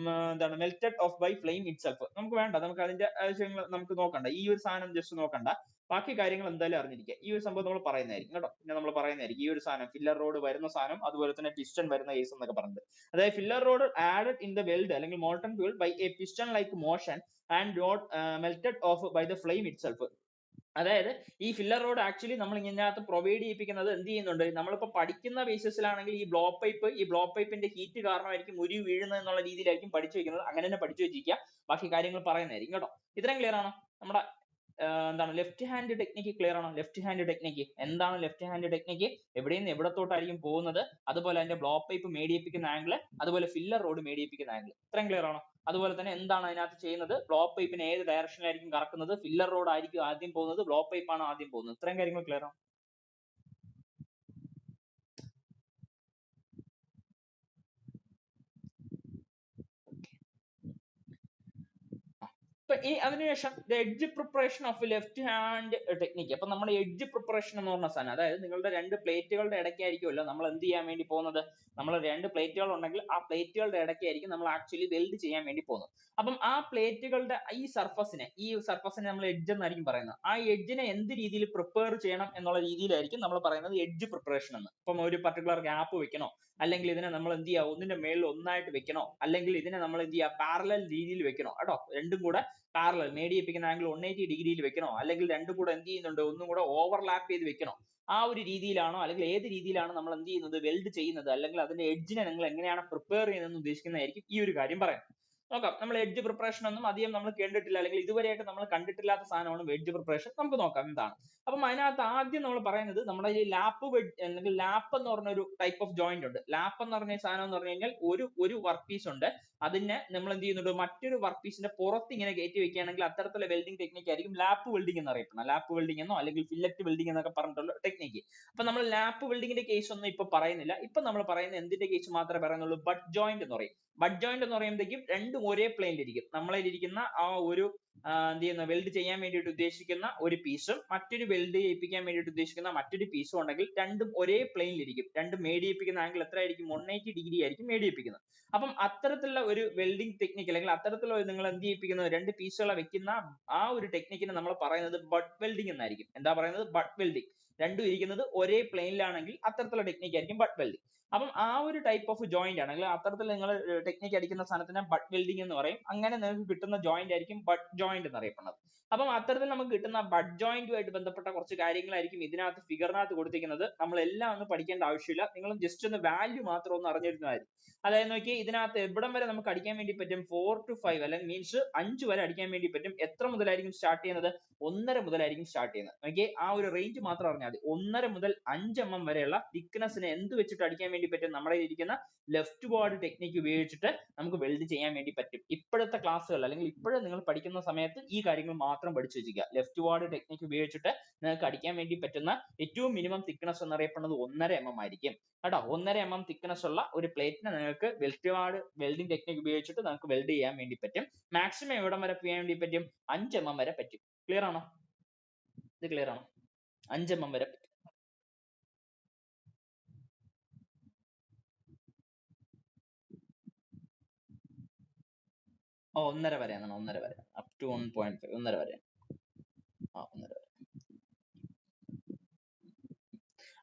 എന്താണ് melted off by flame itself. നമുക്ക് വേണ്ട, നമുക്ക് അതിന്റെ ആവശ്യങ്ങൾ നമുക്ക് നോക്കണ്ട, ഈ ഒരു സാധനം ജസ്റ്റ് നോക്കണ്ട, ബാക്കി കാര്യങ്ങൾ എന്തായാലും അറിഞ്ഞിരിക്കുക. ഈ ഒരു സംഭവം നമ്മൾ പറയുന്നതായിരിക്കും കേട്ടോ, പിന്നെ നമ്മൾ പറയുന്നതായിരിക്കും ഈ ഒരു സാധനം ഫില്ലർ റോഡ് വരുന്ന സാധനം, അതുപോലെ തന്നെ പിസ്റ്റൺ വരുന്ന കേസ് എന്നൊക്കെ പറഞ്ഞത്. അതായത് filler rod added in the weld അല്ലെങ്കിൽ molten fuel by a piston like motion and not melted off by the flame itself. അതായത് ഈ ഫില്ലർ റോഡ് ആക്ച്വലി നമ്മൾ ഇതിനകത്ത് പ്രൊവൈഡ് ചെയ്യിപ്പിക്കുന്നത് എന്ത് ചെയ്യുന്നുണ്ട്, നമ്മളിപ്പോ പഠിക്കുന്ന ബേസിസിലാണെങ്കിൽ ഈ ബ്ലോ പൈപ്പിന്റെ ഹീറ്റ് കാരണമായിരിക്കും ഉരുകി വീഴുന്നത് എന്നുള്ള രീതിയിലായിരിക്കും പഠിച്ചു വെക്കുന്നത്, അങ്ങനെ തന്നെ പഠിച്ചു വെച്ചിരിക്കുക, ബാക്കി കാര്യങ്ങൾ പറയുന്നതായിരിക്കും കേട്ടോ. ഇത്രയും ക്ലിയർ ആണോ? നമ്മുടെ എന്താണ് ലെഫ്റ്റ് ഹാൻഡ് ടെക്നിക്ക് ക്ലിയർ ആണോ? ലെഫ്റ്റ് ഹാൻഡ് ടെക്നിക്ക് എന്താണ്, ലെഫ്റ്റ് ഹാൻഡ് ടെക്നിക്ക് എവിടെ നിന്ന് എവിടത്തോട്ടായിരിക്കും പോകുന്നത്, അതുപോലെ അതിന്റെ ബ്ലോ പൈപ്പ് മേടിയിപ്പിക്കുന്ന ആംഗിൾ, അതുപോലെ ഫില്ലർ റോഡ് മേടിയിപ്പിക്കുന്ന ആംഗിൾ, ഇത്രയും ക്ലിയർ ആണോ? അതുപോലെ തന്നെ എന്താണ് അതിനകത്ത് ചെയ്യുന്നത്, ബ്ലോ പൈപ്പിന് ഏത് ഡയറക്ഷനിലായിരിക്കും കറക്കുന്നത്, ഫില്ലർ റോഡ് ആയിരിക്കും ആദ്യം പോകുന്നത്, ബ്ലോ പൈപ്പ് ആണ് ആദ്യം പോകുന്നത്, ഇത്രയും കാര്യങ്ങൾ ക്ലിയർ ആണോ? ഈ അതിനുശേഷം edge preparation of left hand technique. അപ്പൊ നമ്മൾ എഡ്ജ് പ്രിപ്പറേഷൻ എന്ന് പറഞ്ഞ സാധനം, അതായത് നിങ്ങളുടെ രണ്ട് പ്ലേറ്റുകളുടെ ഇടയ്ക്കായിരിക്കുമല്ലോ നമ്മൾ എന്ത് ചെയ്യാൻ വേണ്ടി പോകുന്നത്, നമ്മൾ രണ്ട് പ്ലേറ്റുകൾ ഉണ്ടെങ്കിൽ ആ പ്ലേറ്റുകളുടെ ഇടയ്ക്കായിരിക്കും നമ്മൾ ആക്ച്വലി വെൽഡ് ചെയ്യാൻ വേണ്ടി പോകുന്നത്. അപ്പം ആ പ്ലേറ്റുകളുടെ ഈ സർഫസിനെ നമ്മൾ എഡ്ജ് എന്നായിരിക്കും പറയുന്നത്. ആ എഡ്ജിനെ എന്ത് രീതിയിൽ പ്രിപ്പയർ ചെയ്യണം എന്നുള്ള രീതിയിലായിരിക്കും നമ്മൾ പറയുന്നത് എഡ്ജ് പ്രിപ്പറേഷൻ എന്ന്. ഇപ്പം ഒരു പർട്ടിക്കുലർ ഗ്യാപ്പ് വെക്കണോ, അല്ലെങ്കിൽ ഇതിനെ നമ്മൾ എന്ത് ചെയ്യുക, ഒന്നിന്റെ മേളിൽ ഒന്നായിട്ട് വെക്കണോ, അല്ലെങ്കിൽ ഇതിനെ നമ്മൾ എന്ത് ചെയ്യുക പാരലൽ രീതിയിൽ വെക്കണോ കേട്ടോ, രണ്ടും കൂടെ പാരലൽ മേടിയിപ്പിക്കുന്ന ആംഗിൾ 180 ഡിഗ്രിയിൽ വെക്കണോ, അല്ലെങ്കിൽ രണ്ടും കൂടെ എന്ത് ചെയ്യുന്നുണ്ട് ഒന്നും കൂടെ ഓവർലാപ്പ് ചെയ്ത് വെക്കണോ, ആ ഒരു രീതിയിലാണോ അല്ലെങ്കിൽ ഏത് രീതിയിലാണ് നമ്മൾ എന്ത് ചെയ്യുന്നത് വെൽഡ് ചെയ്യുന്നത്, അല്ലെങ്കിൽ അതിന്റെ എഡ്ജിനെ നിങ്ങൾ എങ്ങനെയാണ് പ്രിപ്പയർ ചെയ്യുന്നതെന്ന് ഉദ്ദേശിക്കുന്നതായിരിക്കും ഈ ഒരു കാര്യം പറയാം. നോക്കാം, നമ്മൾ എഡ്ജ് പ്രിപ്പറേഷൻ ഒന്നും അധികം നമ്മൾ കേട്ടിട്ടില്ല, അല്ലെങ്കിൽ ഇതുവരെയായിട്ട് നമ്മൾ കണ്ടിട്ടില്ലാത്ത സാധനമാണ് എഡ്ജ് പ്രിപ്പറേഷൻ. നമുക്ക് നോക്കാം എന്താണ്. അപ്പം അതിനകത്ത് ആദ്യം നമ്മൾ പറയുന്നത് നമ്മുടെ ഈ ലാപ്പ് അല്ലെങ്കിൽ ലാപ്പ് എന്ന് പറഞ്ഞ ഒരു ടൈപ്പ് ഓഫ് ജോയിന്റ് ഉണ്ട്. ലാപ്പ് എന്ന് പറഞ്ഞ സാധനം എന്ന് പറഞ്ഞു കഴിഞ്ഞാൽ ഒരു വർക്ക് പീസ് ഉണ്ട്, അതിനെ നമ്മൾ എന്ത് ചെയ്യുന്നുണ്ട് മറ്റൊരു വർക്ക് പീസിന്റെ പുറത്ത് ഇങ്ങനെ കയറ്റി വെക്കുകയാണെങ്കിൽ അത്തരത്തിലുള്ള വെൽഡിംഗ് ടെക്നിക്ക് ആയിരിക്കും ലാപ്പ് വെൽഡിംഗ് എന്ന് അറിയപ്പെടുന്നത്. ലാപ്പ് വെൽഡിംഗ് എന്നോ അല്ലെങ്കിൽ ഫില്ലറ്റ് വെൽഡിംഗ് എന്നൊക്കെ പറഞ്ഞിട്ടുള്ള ടെക്നിക്ക്. അപ്പൊ നമ്മൾ ലാപ്പ് വെൽഡിംഗിന്റെ കേസ് ഒന്നും ഇപ്പൊ പറയുന്നില്ല, ഇപ്പൊ നമ്മൾ പറയുന്ന എന്തിന്റെ കേസ് മാത്രമേ പറയുന്നുള്ളൂ, ബട്ട് ജോയിന്റ് എന്ന് പറയും. ബട്ട് ജോയിന്റ് എന്ന് പറയുമ്പോഴത്തേക്കും രണ്ടും ഒരേ പ്ലെയിനിലിരിക്കും, നമ്മളിരിക്കുന്ന ആ ഒരു എന്ത് ചെയ്യുന്ന വെൽഡ് ചെയ്യാൻ വേണ്ടിയിട്ട് ഉദ്ദേശിക്കുന്ന ഒരു പീസും മറ്റൊരു വെൽഡ് ചെയ്യിപ്പിക്കാൻ വേണ്ടിയിട്ട് ഉദ്ദേശിക്കുന്ന മറ്റൊരു പീസും ഉണ്ടെങ്കിൽ രണ്ടും ഒരേ പ്ലെയിനിലിരിക്കും. രണ്ടും മേടിയിപ്പിക്കുന്ന ആംഗിൾ എത്ര ആയിരിക്കും, 180 ഡിഗ്രി ആയിരിക്കും മേടിയിപ്പിക്കുന്നത്. അപ്പം അത്തരത്തിലുള്ള ഒരു വെൽഡിംഗ് ടെക്നിക്ക് അല്ലെങ്കിൽ അത്തരത്തിലുള്ള നിങ്ങൾ എന്ത് ചെയ്യിപ്പിക്കുന്നത് രണ്ട് പീസുകളെ വെക്കുന്ന ആ ഒരു ടെക്നിക്കിനെ നമ്മൾ പറയുന്നത് ബട്ട് വെൽഡിംഗ് എന്നായിരിക്കും. എന്താ പറയുന്നത്, ബട്ട് വെൽഡിംഗ്. രണ്ടും ഇരിക്കുന്നത് ഒരേ പ്ലെയിനിലാണെങ്കിൽ അത്തരത്തിലുള്ള ടെക്നിക്ക് ആയിരിക്കും ബട്ട് വെൽഡിംഗ്. അപ്പം ആ ഒരു ടൈപ്പ് ഓഫ് ജോയിന്റ് ആണെങ്കിൽ അത്തരത്തിൽ നിങ്ങൾ ടെക്നിക്ക് അടിക്കുന്ന സാധനത്തിന് ബട്ട് വെൽഡിംഗ് എന്ന് പറയും. അങ്ങനെ നിങ്ങൾക്ക് കിട്ടുന്ന ജോയിന്റ് ആയിരിക്കും ബട്ട് ജോയിന്റ് എന്നറിയപ്പെടുന്നത്. അപ്പം അത്തരത്തിൽ നമുക്ക് കിട്ടുന്ന ബട്ട് ജോയിന്റുമായിട്ട് ബന്ധപ്പെട്ട കുറച്ച് കാര്യങ്ങളായിരിക്കും ഇതിനകത്ത് ഫിഗറിനകത്ത് കൊടുത്തിരിക്കുന്നത്. നമ്മൾ എല്ലാം ഒന്നും പഠിക്കേണ്ട ആവശ്യമില്ല, നിങ്ങൾ ജസ്റ്റ് ഒന്ന് വാല്യൂ മാത്രം ഒന്ന് അറിഞ്ഞിരുന്നാൽ. അതായത് നോക്കി, ഇതിനകത്ത് എവിടം വരെ നമുക്ക് അടിക്കാൻ വേണ്ടി പറ്റും, 4 to 5 അല്ലെങ്കിൽ മീൻസ് 5 വരെ അടിക്കാൻ വേണ്ടി പറ്റും. എത്ര മുതലായിരിക്കും സ്റ്റാർട്ട് ചെയ്യുന്നത്, 1.5 മുതലായിരിക്കും സ്റ്റാർട്ട് ചെയ്യുന്നത്. നോക്കി, ആ ഒരു റേഞ്ച് മാത്രം അറിഞ്ഞാൽ മതി. 1.5 മുതൽ 5 mm വരെയുള്ള തിക്നെസ്സിനെ എന്ത് വെച്ചിട്ട് അടിക്കാൻ വേണ്ടി പറ്റും, നമ്മുടെ ഇരിക്കുന്ന ലെഫ്റ്റ് വാർഡ് ടെക്നിക്ക് ഉപയോഗിച്ചിട്ട് നമുക്ക് വെൽഡ് ചെയ്യാൻ വേണ്ടി പറ്റും. ഇപ്പോഴത്തെ ക്ലാസ്സുകൾ അല്ലെങ്കിൽ ഇപ്പോഴും നിങ്ങൾ പഠിക്കുന്ന സമയത്ത് ഈ കാര്യങ്ങൾ മാത്രം പഠിച്ചു വെച്ചിരിക്കുക. ലെഫ്റ്റ് വാർഡ് ടെക്നിക്ക് ഉപയോഗിച്ചിട്ട് നിങ്ങൾക്ക് അടിക്കാൻ വേണ്ടി പറ്റുന്ന ഏറ്റവും മിനിമം തിക്നെസ് എന്നറിയപ്പെടുന്നത് 1.5 mm ആയിരിക്കും കേട്ടോ. 1.5 mm തിക്നെസ് ഉള്ള ഒരു പ്ലേറ്റിനെ നിങ്ങൾക്ക് ലെഫ്റ്റ് വാർഡ് വെൽഡിംഗ് ടെക്നിക്ക് ഉപയോഗിച്ചിട്ട് നമുക്ക് വെൽഡ് ചെയ്യാൻ വേണ്ടി പറ്റും. മാക്സിമം എവിടം വരെ ചെയ്യാൻ വേണ്ടി പറ്റും, 5 mm വരെ പറ്റും. ക്ലിയർ ആണോ? ഇത് ക്ലിയർ ആണോ? 5 mm വരെ. ഓ 1.5 വരെയാണ്, 1.5 വരെ അപ് ടു 1.5, 1.5 വരെ. ആ 1.5 വരെ.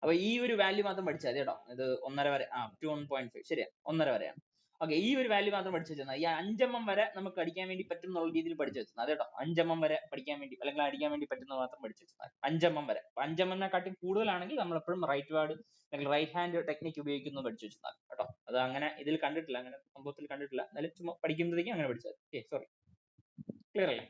അപ്പൊ ഈ ഒരു വാല്യൂ മാത്രം പഠിച്ചാൽ മതി കേട്ടോ. ഇത് 1.5 വരെ, അപ് ടു 1.5 ശരിയാ, 1.5 വരെയാണ്. ഓക്കെ, ഈ ഒരു വാല്യൂ മാത്രം പഠിച്ചു വെച്ചാൽ ഈ 5mm വരെ നമുക്ക് അടിക്കാൻ വേണ്ടി പറ്റും എന്നുള്ള രീതിയിൽ പഠിച്ചു വെച്ചാൽ കേട്ടോ. 5mm വരെ പഠിക്കാൻ വേണ്ടി അല്ലെങ്കിൽ അടിക്കാൻ വേണ്ടി പറ്റുന്നത് മാത്രം പഠിച്ചു വെച്ചാൽ 5mm വരെ. 5mm കൂടുതലാണെങ്കിൽ നമ്മൾ എപ്പോഴും റൈറ്റ് വാർഡ് അല്ലെങ്കിൽ റൈറ്റ് ഹാൻഡ് ടെക്നിക്ക് ഉപയോഗിക്കുന്നത് പഠിച്ചു വെച്ചാൽ കേട്ടോ. അത് അങ്ങനെ ഇതിൽ കണ്ടിട്ടില്ല, അങ്ങനെ സംഭവത്തിൽ കണ്ടിട്ടില്ല, എന്നാലും ചുമ്മാ പഠിക്കുമ്പോഴത്തേക്കും അങ്ങനെ പഠിച്ചത്. ഓക്കെ, സോറി, ക്ലിയർ അല്ലേ?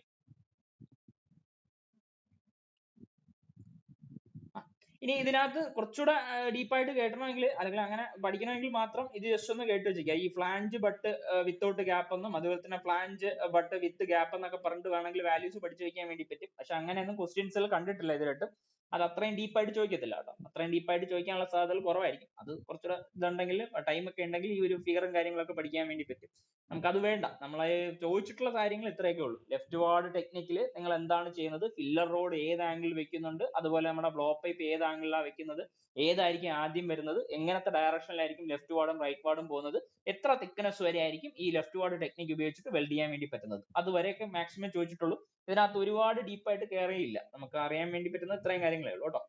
ഇനി ഇതിനകത്ത് കുറച്ചുകൂടെ ഡീപ്പായിട്ട് കേട്ടണമെങ്കിൽ അല്ലെങ്കിൽ അങ്ങനെ പഠിക്കണമെങ്കിൽ മാത്രം ഇത് ജസ്റ്റ് ഒന്ന് കേട്ട് വെച്ചിരിക്കുക. ഈ ഫ്ലാഞ്ച് ബട്ട് വിത്തൗട്ട് ഗ്യാപ്പ് എന്നും അതുപോലെ തന്നെ ഫ്ലാഞ്ച് ബട്ട് വിത്ത് ഗ്യാപ്പ് എന്നൊക്കെ പറഞ്ഞിട്ട് വേണമെങ്കിൽ വാല്യൂസ് പഠിച്ചു വെക്കാൻ വേണ്ടി പറ്റും. പക്ഷെ അങ്ങനെയൊന്നും ക്വസ്റ്റ്യൻസിൽ കണ്ടിട്ടില്ല ഇതിലായിട്ട്. അത് അത്രയും ഡീപ്പായിട്ട് ചോദിക്കത്തില്ല കേട്ടോ. അത്രയും ഡീപ്പായിട്ട് ചോദിക്കാനുള്ള സാധ്യതകൾ കുറവായിരിക്കും. അത് കുറച്ചുകൂടെ ഇതുണ്ടെങ്കിൽ ടൈം ഒക്കെ ഉണ്ടെങ്കിൽ ഈ ഒരു ഫിഗറും കാര്യങ്ങളൊക്കെ പഠിക്കാൻ വേണ്ടി പറ്റും. നമുക്കത് വേണ്ട. നമ്മളെ ചോദിച്ചിട്ടുള്ള കാര്യങ്ങൾ ഇത്രയൊക്കെ ഉള്ളൂ. ലെഫ്റ്റ് വാർഡ് ടെക്നിക്കിൽ നിങ്ങൾ എന്താണ് ചെയ്യുന്നത്, ഫില്ലർ റോഡ് ഏത് ആംഗിൾ വെക്കുന്നുണ്ട്, അതുപോലെ നമ്മുടെ ബ്ലോ പൈപ്പ് ഏത് ആംഗിളിലാണ് വെക്കുന്നത്, ഏതായിരിക്കും ആദ്യം വരുന്നത്, എങ്ങനത്തെ ഡയറക്ഷനിലായിരിക്കും ലെഫ്റ്റ് വാർഡും റൈറ്റ് വാർഡും പോകുന്നത്, എത്ര തിക്നെസ് വരെ ആയിരിക്കും ഈ ലെഫ്റ്റ് വാർഡ് ടെക്നിക്ക് ഉപയോഗിച്ചിട്ട് വെൽഡ് ചെയ്യാൻ വേണ്ടി പറ്റുന്നത്, അതുവരെയൊക്കെ മാക്സിമം ചോദിച്ചിട്ടുള്ളൂ. ഇതിനകത്ത് ഒരുപാട് ഡീപ്പായിട്ട് കയറിയില്ല. നമുക്ക് അറിയാൻ വേണ്ടി പറ്റുന്ന ഇത്രയും കാര്യങ്ങളേ ഉള്ളൂ കേട്ടോ.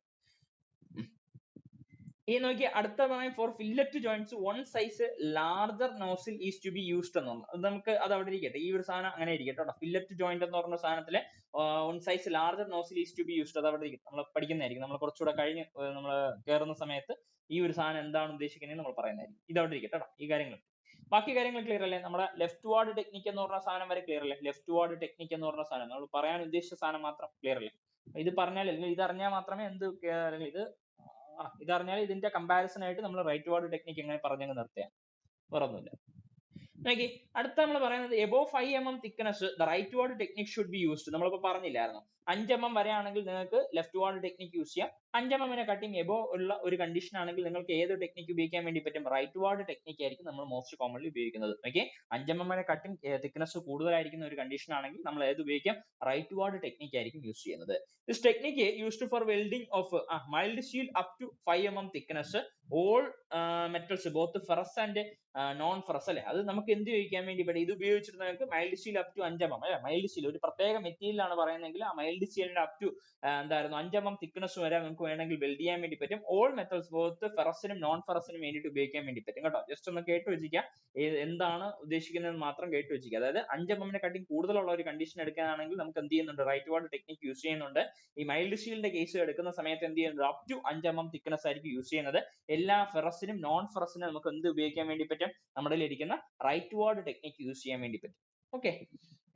ഈ നോക്കി അടുത്ത പറയാം, for fillet joints one size larger nozzle is to be used എന്ന് പറഞ്ഞു. അത് നമുക്ക് അത് അവിടെ ഇരിക്കട്ടെ, ഈ ഒരു സാധനം അങ്ങനെ ഇരിക്കട്ടെ കേട്ടോ. ഫില്ലറ്റ് ജോയിന്റ് എന്ന് പറഞ്ഞ സാധനത്തിലെ one size larger nozzle is to be used, അത് അവിടെ ഇരിക്കും. നമ്മൾ പഠിക്കുന്നതായിരിക്കും. നമ്മൾ കുറച്ചുകൂടെ കഴിഞ്ഞ് നമ്മൾ കയറുന്ന സമയത്ത് ഈ ഒരു സാധനം എന്താണ് ഉദ്ദേശിക്കുന്നത് നമ്മൾ പറയുന്നതായിരിക്കും. ഇത് അവിടെ ഇരിക്കട്ടെ കേട്ടോ. ഈ കാര്യങ്ങൾ, ബാക്കി കാര്യങ്ങൾ ക്ലിയർ അല്ലേ? നമ്മുടെ ലെഫ്റ്റ് വാർഡ് ടെക്നിക്ക് എന്ന് പറഞ്ഞ സാധനം വരെ ക്ലിയർ അല്ലേ? ലെഫ്റ്റ് വാർഡ് ടെക്നിക്ക് എന്ന് പറഞ്ഞ സാധനം നമ്മൾ പറയാൻ ഉദ്ദേശിച്ച സാധനം മാത്രം ക്ലിയർ അല്ലേ? ഇത് പറഞ്ഞാൽ അല്ലെങ്കിൽ ഇത് അറിഞ്ഞാൽ മാത്രമേ എന്ത് ഇത് ഇതറിഞ്ഞാൽ ഇതിന്റെ കമ്പാരിസൺ ആയിട്ട് നമ്മൾ റൈറ്റ് വാർഡ് ടെക്നിക്ക് എങ്ങനെ പറഞ്ഞങ്ങ് നിർത്തിയാൽ വേറെ ഒന്നുമില്ല. നോക്കി അടുത്ത നമ്മൾ പറയുന്നത് above 5mm thickness the rightward technique should be used. നമ്മളിപ്പോ പറഞ്ഞില്ലായിരുന്നു 5mm വരെയാണെങ്കിൽ നിങ്ങൾക്ക് ലെഫ്റ്റ് വാർഡ് ടെക്നിക് യൂസ് ചെയ്യാം. 5mm കട്ടിങ് എബോ ഉള്ള ഒരു കണ്ടീഷൻ ആണെങ്കിൽ നിങ്ങൾക്ക് ഏത് ടെക്നിക്ക് ഉപയോഗിക്കാൻ വേണ്ടി പറ്റും? റൈറ്റ് വാർഡ് ടെക്നിക്ക് ആയിരിക്കും നമ്മൾ മോസ്റ്റ് കോമൺലി ഉപയോഗിക്കുന്നത്. ഓക്കെ, 5mm കട്ടിങ് തിക്നെസ് കൂടുതലായിരിക്കുന്ന ഒരു കണ്ടീഷൻ ആണെങ്കിൽ നമ്മൾ ഏത് ഉപയോഗിക്കാം? റൈറ്റ് വാർഡ് ടെക്നിക്ക് ആയിരിക്കും യൂസ് ചെയ്യുന്നത്. This technique used for welding of mild steel up to 5mm thickness all metals both ferrous and non ferrous അല്ലെ. അത് നമുക്ക് എന്ത് ഉപയോഗിക്കാൻ വേണ്ടി പറ്റും? ഇത് ഉപയോഗിച്ചിട്ട് നമുക്ക് mild steel up to 5mm അല്ലെ. മൈൽഡ് സ്റ്റീൽ ഒരു പ്രത്യേക മെറ്റീരിയൽ ആണ് പറയുന്നതെങ്കിൽ ആ മൈൽഡ് സ്റ്റീലിന്റെ അപ് ടു എന്തായിരുന്നു 5mm തിക്നെസ് വരെ നമുക്ക് വേണമെങ്കിൽ വെൽഡ് ചെയ്യാൻ വേണ്ടി പറ്റും. ഓൾ മെറ്റൽസ് ബോത്ത് ഫെറസിനും നോൺ ഫെറസിനും വേണ്ടിയിട്ട് ഉപയോഗിക്കാൻ വേണ്ടി പറ്റും കേട്ടോ. ജസ്റ്റ് ഒന്ന് കേട്ട് വെച്ചിരിക്കുക, എന്താണ് ഉദ്ദേശിക്കുന്നത് മാത്രം കേട്ട് വെച്ചിരിക്കുക. അതായത് 5mm കട്ടിങ് കൂടുതലുള്ള ഒരു കണ്ടീഷൻ എടുക്കുകയാണെങ്കിൽ നമുക്ക് എന്ത് ചെയ്യുന്നുണ്ട്? റൈറ്റ് വാർഡ് ടെക്നിക്ക് യൂസ് ചെയ്യുന്നുണ്ട്. ഈ മൈൽഡ് സ്റ്റീലിന്റെ കേസ് എടുക്കുന്ന സമയത്ത് എന്ത് ചെയ്യുന്നത്? അപ് ടു 5mm തിക്നെസ് ആയിരിക്കും യൂസ് ചെയ്യുന്നത്. എല്ലാ ഫെറസിനും നോൺ ഫെറസിനും നമുക്ക് എന്ത് ഉപയോഗിക്കാൻ വേണ്ടി പറ്റും? നമ്മുടെ ഇരിക്കുന്ന റൈറ്റ് വാർഡ് ടെക്നിക്ക് യൂസ് ചെയ്യാൻ വേണ്ടി പറ്റും. ഓക്കെ,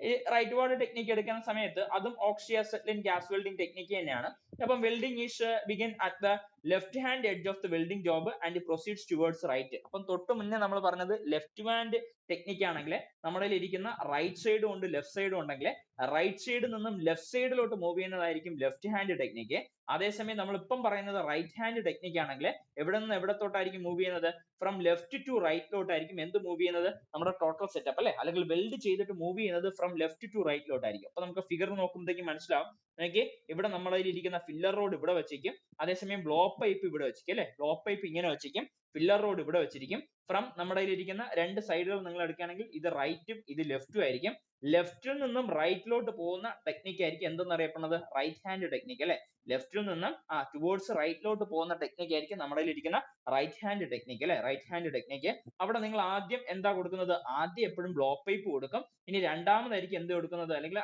ഈ റൈറ്റ് വാർഡ് ടെക്നിക്ക് എടുക്കുന്ന സമയത്ത് അതും ഓക്സിഡൈസർ ഗ്യാസ് വെൽഡിംഗ് ടെക്നിക്ക് തന്നെയാണ്. അപ്പം welding is begin at the left hand edge of the welding job and proceeds towards right. അപ്പം തൊട്ട് മുന്നേ നമ്മൾ പറഞ്ഞത് ലെഫ്റ്റ് ഹാൻഡ് ടെക്നിക്ക് ആണെങ്കിൽ നമ്മുടെ ഇരിക്കുന്ന റൈറ്റ് സൈഡും ഉണ്ട് ലെഫ്റ്റ് സൈഡും ഉണ്ടെങ്കിൽ റൈറ്റ് സൈഡിൽ നിന്നും ലെഫ്റ്റ് സൈഡിലോട്ട് മൂവ് ചെയ്യുന്നതായിരിക്കും ലെഫ്റ്റ് ഹാൻഡ് ടെക്നിക്ക്. അതേസമയം നമ്മൾ ഇപ്പം പറയുന്നത് റൈറ്റ് ഹാൻഡ് ടെക്നിക്ക് ആണെങ്കിൽ എവിടെ നിന്ന് എവിടത്തോട്ടായിരിക്കും മൂവ് ചെയ്യുന്നത്? ഫ്രം ലെഫ്റ്റ് ടു റൈറ്റിലോട്ടായിരിക്കും എന്ത് മൂവ് ചെയ്യുന്നത്? നമ്മുടെ ടോട്ടൽ സെറ്റപ്പ് അല്ലെ, അല്ലെങ്കിൽ വെൽഡ് ചെയ്തിട്ട് മൂവ് ചെയ്യുന്നത് ഫ്രം ലെഫ്റ്റ് ടു റൈറ്റിലോട്ടായിരിക്കും. അപ്പൊ നമുക്ക് ഫിഗർ നോക്കുമ്പോഴത്തേക്കും മനസ്സിലാവും. നോക്കിയേ, ഇവിടെ നമ്മുടെ ഇരിക്കുന്ന ഫില്ലർ റോഡ് ഇവിടെ വെച്ചിരിക്കും, അതേസമയം ബ്ലോ പൈപ്പ് ഇവിടെ വെച്ചിരിക്കും അല്ലെ. ബ്ലോ പൈപ്പ് ഇങ്ങനെ വെച്ചിരിക്കും, ഫില്ലർ റോഡ് ഇവിടെ വെച്ചിരിക്കും. ഫ്രം നമ്മുടെ ഇരിക്കുന്ന രണ്ട് സൈഡുകൾ നിങ്ങൾ എടുക്കുകയാണെങ്കിൽ ഇത് റൈറ്റും ഇത് ലെഫ്റ്റും ആയിരിക്കും. ലെഫ്റ്റിൽ നിന്നും റൈറ്റിലോട്ട് പോകുന്ന ടെക്നിക്ക് ആയിരിക്കും എന്തെന്നറിയപ്പെടുന്നത്? റൈറ്റ് ഹാൻഡ് ടെക്നിക്ക് അല്ലെ. ലെഫ്റ്റിൽ നിന്നും ടുവേർഡ്സ് റൈറ്റിലോട്ട് പോകുന്ന ടെക്നിക്ക് ആയിരിക്കും നമ്മുടെ ഇരിക്കുന്ന റൈറ്റ് ഹാൻഡ് ടെക്നിക്ക് അല്ലെ. റൈറ്റ് ഹാൻഡ് ടെക്നിക്ക് അവിടെ നിങ്ങൾ ആദ്യം എന്താ കൊടുക്കുന്നത്? ആദ്യം എപ്പോഴും ബ്ലോ പൈപ്പ് കൊടുക്കും. ഇനി രണ്ടാമതായിരിക്കും എന്ത് കൊടുക്കുന്നത്? അല്ലെങ്കിൽ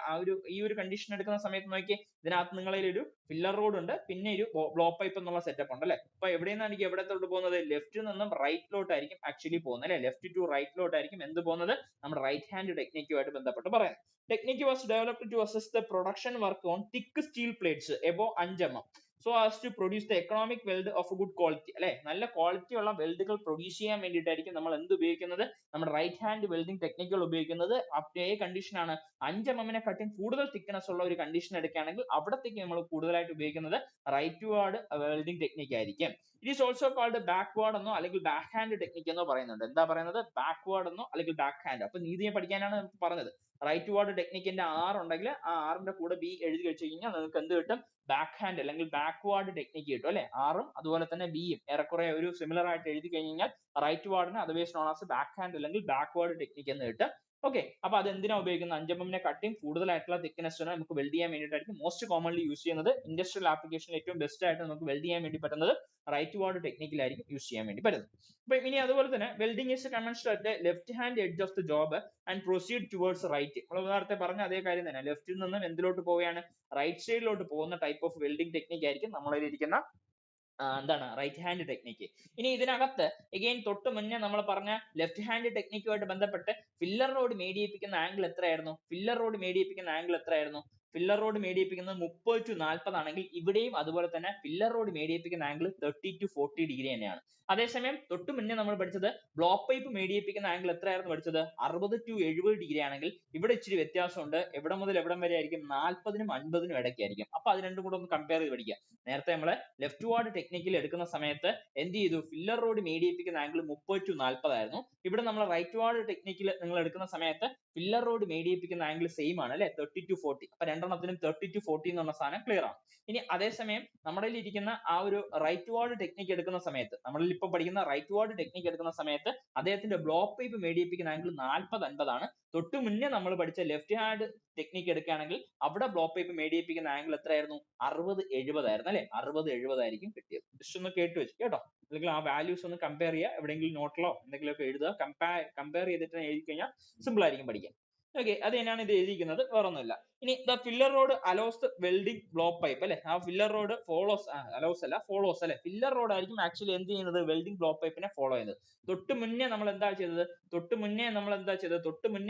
ഈ ഒരു കണ്ടീഷൻ എടുക്കുന്ന സമയത്ത് നോക്കി, ഇതിനകത്ത് നിങ്ങളിൽ ഒരു ഫില്ലർ റോഡ് ഉണ്ട്, പിന്നെ ഒരു ബ്ലോ പൈപ്പ് എന്നുള്ള സെറ്റപ്പ് ഉണ്ട് അല്ലെ. അപ്പൊ എവിടെ നിന്നായിരിക്കും എവിടത്തോട്ട് പോകുന്നത്? ലെഫ്റ്റിൽ നിന്നും റൈറ്റിലോട്ടായിരിക്കും ആക്ച്വലി പോകുന്നത് അല്ലെ. ലെഫ്റ്റ് ടു റൈറ്റിലോട്ടായിരിക്കും എന്ത് പോകുന്നത്? നമ്മുടെ റൈറ്റ് ഹാൻഡ് ടെക്നിക്കുമായിട്ട് ബന്ധപ്പെട്ട് പറയുന്നത്. Technique was developed to assess the production work on thick steel plates above 5mm so as to produce the economic weld of good quality അല്ലെ. നല്ല ക്വാളിറ്റി ഉള്ള വെൽഡുകൾ പ്രൊഡ്യൂസ് ചെയ്യാൻ വേണ്ടിയിട്ടായിരിക്കും നമ്മൾ എന്ത് ഉപയോഗിക്കുന്നത്? നമ്മുടെ റൈറ്റ് ഹാൻഡ് വെൽഡിംഗ് ടെക്നിക്കുകൾ ഉപയോഗിക്കുന്നത്. അപ് ഏ കണ്ടീഷൻ ആണ് 5mm കട്ടിങ് കൂടുതൽ തിക്നെസ് ഉള്ള ഒരു കണ്ടീഷൻ എടുക്കുകയാണെങ്കിൽ അവിടത്തേക്ക് നമ്മൾ കൂടുതലായിട്ട് ഉപയോഗിക്കുന്നത് റൈറ്റ് വാർഡ് വെൽഡിംഗ് ടെക്നിക്ക് ആയിരിക്കും. It is also called backward എന്നോ അല്ലെങ്കിൽ ബാക്ക് ഹാൻഡ് ടെക്നിക്ക് എന്നോ പറയുന്നുണ്ട്. എന്താ പറയുന്നത്? ബാക്ക്വാർഡ് എന്നോ അല്ലെങ്കിൽ ബാക്ക് ഹാൻഡ്. അപ്പൊ നീതിയെ പഠിക്കാനാണ് പറഞ്ഞത്. റൈറ്റ് വാർഡ് ടെക്നിക്കിന്റെ ആർ ഉണ്ടെങ്കിൽ ആ ആറിന്റെ കൂടെ ബി എഴുതി വെച്ച് കഴിഞ്ഞാൽ നിങ്ങൾക്ക് എന്ത് കിട്ടും? ബാക്ക് ഹാൻഡ് അല്ലെങ്കിൽ ബാക്ക്വാർഡ് ടെക്നിക്ക് കിട്ടും അല്ലെ. ആറും അതുപോലെ തന്നെ ബിയും ഏറെക്കുറെ ഒരു സിമിലർ ആയിട്ട് എഴുതി കഴിഞ്ഞാൽ റൈറ്റ് വാർഡിന് otherwise known as backhand അല്ലെങ്കിൽ ബാക്ക്വാർഡ് ടെക്നിക്ക് എന്ന് കിട്ടും. ഓക്കെ, അപ്പൊ അത് എന്തിനാ ഉപയോഗിക്കുന്നത്? 5mm കട്ടിയും കൂടുതലായിട്ടുള്ള തിക്നെസ്സിന് നമുക്ക് വെൽഡ് ചെയ്യാൻ വേണ്ടിയിട്ടായിരിക്കും മോസ്റ്റ് കോമൺലി യൂസ് ചെയ്യുന്നത്. ഇൻഡസ്ട്രിയൽ ആപ്ലിക്കേഷനിൽ ഏറ്റവും ബെസ്റ്റ് ആയിട്ട് നമുക്ക് വെൽഡ് ചെയ്യാൻ വേണ്ടി പറ്റുന്നത് റൈറ്റ് വാർഡ് ടെക്നിക്കിലായിരിക്കും യൂസ് ചെയ്യാൻ വേണ്ടി പറ്റുന്നത്. അപ്പൊ ഇനി അതുപോലെ തന്നെ welding is commenced at left hand edge of the job and proceed towards right. നമ്മൾ നേരത്തെ പറഞ്ഞ അതേ കാര്യം തന്നെ, ലെഫ്റ്റിൽ നിന്നും എന്തിലോട്ട് പോവുകയാണ്? റൈറ്റ് സൈഡിലോട്ട് പോകുന്ന ടൈപ്പ് ഓഫ് വെൽഡിംഗ് ടെക്നിക്ക് ആയിരിക്കും നമ്മളിൽ ഇരിക്കുന്ന എന്താണ് റൈറ്റ് ഹാൻഡ് ടെക്നിക്ക്. ഇനി ഇതിനകത്ത് എഗെയിൻ തൊട്ട് മുന്നേ നമ്മൾ പറഞ്ഞ ലെഫ്റ്റ് ഹാൻഡ് ടെക്നിക്കുമായിട്ട് ബന്ധപ്പെട്ട് ഫില്ലർ റോഡ് മേടിയിപ്പിക്കുന്ന ആംഗിൾ എത്രയായിരുന്നു? ഫില്ലർ റോഡ് മേടിയിപ്പിക്കുന്ന ആംഗിൾ എത്രയായിരുന്നു? ഫില്ലർ റോഡ് മേടിയിപ്പിക്കുന്നത് 30 to 40 ആണെങ്കിൽ ഇവിടെയും അതുപോലെ തന്നെ ഫില്ലർ റോഡ് മേടിയിപ്പിക്കുന്ന ആംഗിൾ 30 to 40 ഡിഗ്രി തന്നെയാണ്. അതേസമയം തൊട്ട് മുന്നേ നമ്മൾ പഠിച്ചത് ബ്ലോക്ക് പൈപ്പ് മേടിയിപ്പിക്കുന്ന ആംഗിൾ എത്രയായിരുന്നു പഠിച്ചത്? 60 to 70 ഡിഗ്രി ആണെങ്കിൽ ഇവിടെ ഇച്ചിരി വ്യത്യാസമുണ്ട്. എവിടെ മുതൽ എവിടം വരെ ആയിരിക്കും? 40 നും 50 നും ഇടയ്ക്കായിരിക്കും. അപ്പൊ അത് രണ്ടും കൂടെ ഒന്ന് കമ്പയർ ചെയ്ത് പഠിക്കുക. നേരത്തെ നമ്മള് ലെഫ്റ്റ് വാർഡ് ടെക്നിക്കിൽ എടുക്കുന്ന സമയത്ത് എന്ത് ചെയ്തു? ഫില്ലർ റോഡ് മേടിയിപ്പിക്കുന്ന ആംഗിൾ 30 to 40 ആയിരുന്നു. ഇവിടെ നമ്മൾ റൈറ്റ് വാർഡ് ടെക്നിക്കിൽ നിങ്ങൾ എടുക്കുന്ന സമയത്ത് ഫില്ലർ റോഡ് മേടിയിപ്പിക്കുന്ന ആംഗിൾ സെയിം ആണ് അല്ലെ, 30 to 40. അപ്പൊ രണ്ടെണ്ണത്തിനും 30 to 40 എന്ന് പറഞ്ഞ സാധനം ക്ലിയർ ആണ്. ഇനി അതേസമയം നമ്മുടെ ഇരിക്കുന്ന ആ ഒരു റൈറ്റ് വാർഡ് ടെക്നിക്ക് എടുക്കുന്ന സമയത്ത്, നമ്മളിൽ ഇപ്പൊ പഠിക്കുന്ന റൈറ്റ് വാർഡ് ടെക്നിക്ക് എടുക്കുന്ന സമയത്ത് അദ്ദേഹത്തിന്റെ ബ്ലോക്ക് പൈപ്പ് മേടിയിപ്പിക്കുന്ന ആംഗിൾ 40-50 ആണ്. തൊട്ട് മുന്നേ നമ്മൾ പഠിച്ച ലെഫ്റ്റ് ഹാൻഡ് ടെക്നിക്ക് എടുക്കുകയാണെങ്കിൽ അവിടെ ബ്ലോക്ക് പൈപ്പ് മേടിയിപ്പിക്കുന്ന ആംഗിൾ എത്രയായിരുന്നു? 60-70 ആയിരുന്നു അല്ലെ, 60-70 ആയിരിക്കും കിട്ടിയത്. ജസ്റ്റ് ഒന്ന് കേട്ട് വെച്ച് കേട്ടോ, അല്ലെങ്കിൽ ആ വാല്യൂസ് ഒന്ന് കമ്പയർ ചെയ്യുക, എവിടെയെങ്കിലും നോട്ടിലോ എന്തെങ്കിലുമൊക്കെ എഴുതുക, കമ്പയർ ചെയ്തിട്ട് എഴുതി കഴിഞ്ഞാൽ സിമ്പിൾ ആയിരിക്കും പഠിക്കാൻ. ഓക്കെ, അത് തന്നെയാണ് ഇത് എഴുതിയിരിക്കുന്നത്, വേറെ ഒന്നുമില്ല. ഇനി the filler road allows welding block pipe അല്ലെ, ആ ഫില്ലർ റോഡ് ഫോളോസ്, അലോസ് അല്ല ഫോളോസ് അല്ലെ, ഫില്ലർ റോഡ് ആയിരിക്കും ആക്ച്വലി എന്ത് ചെയ്യുന്നത്? വെൽഡിംഗ് ബ്ലോക്ക് പൈപ്പിനെ ഫോളോ ചെയ്യുന്നത്. തൊട്ട് മുന്നേ നമ്മൾ എന്താ ചെയ്തത്? തൊട്ട് മുന്നേ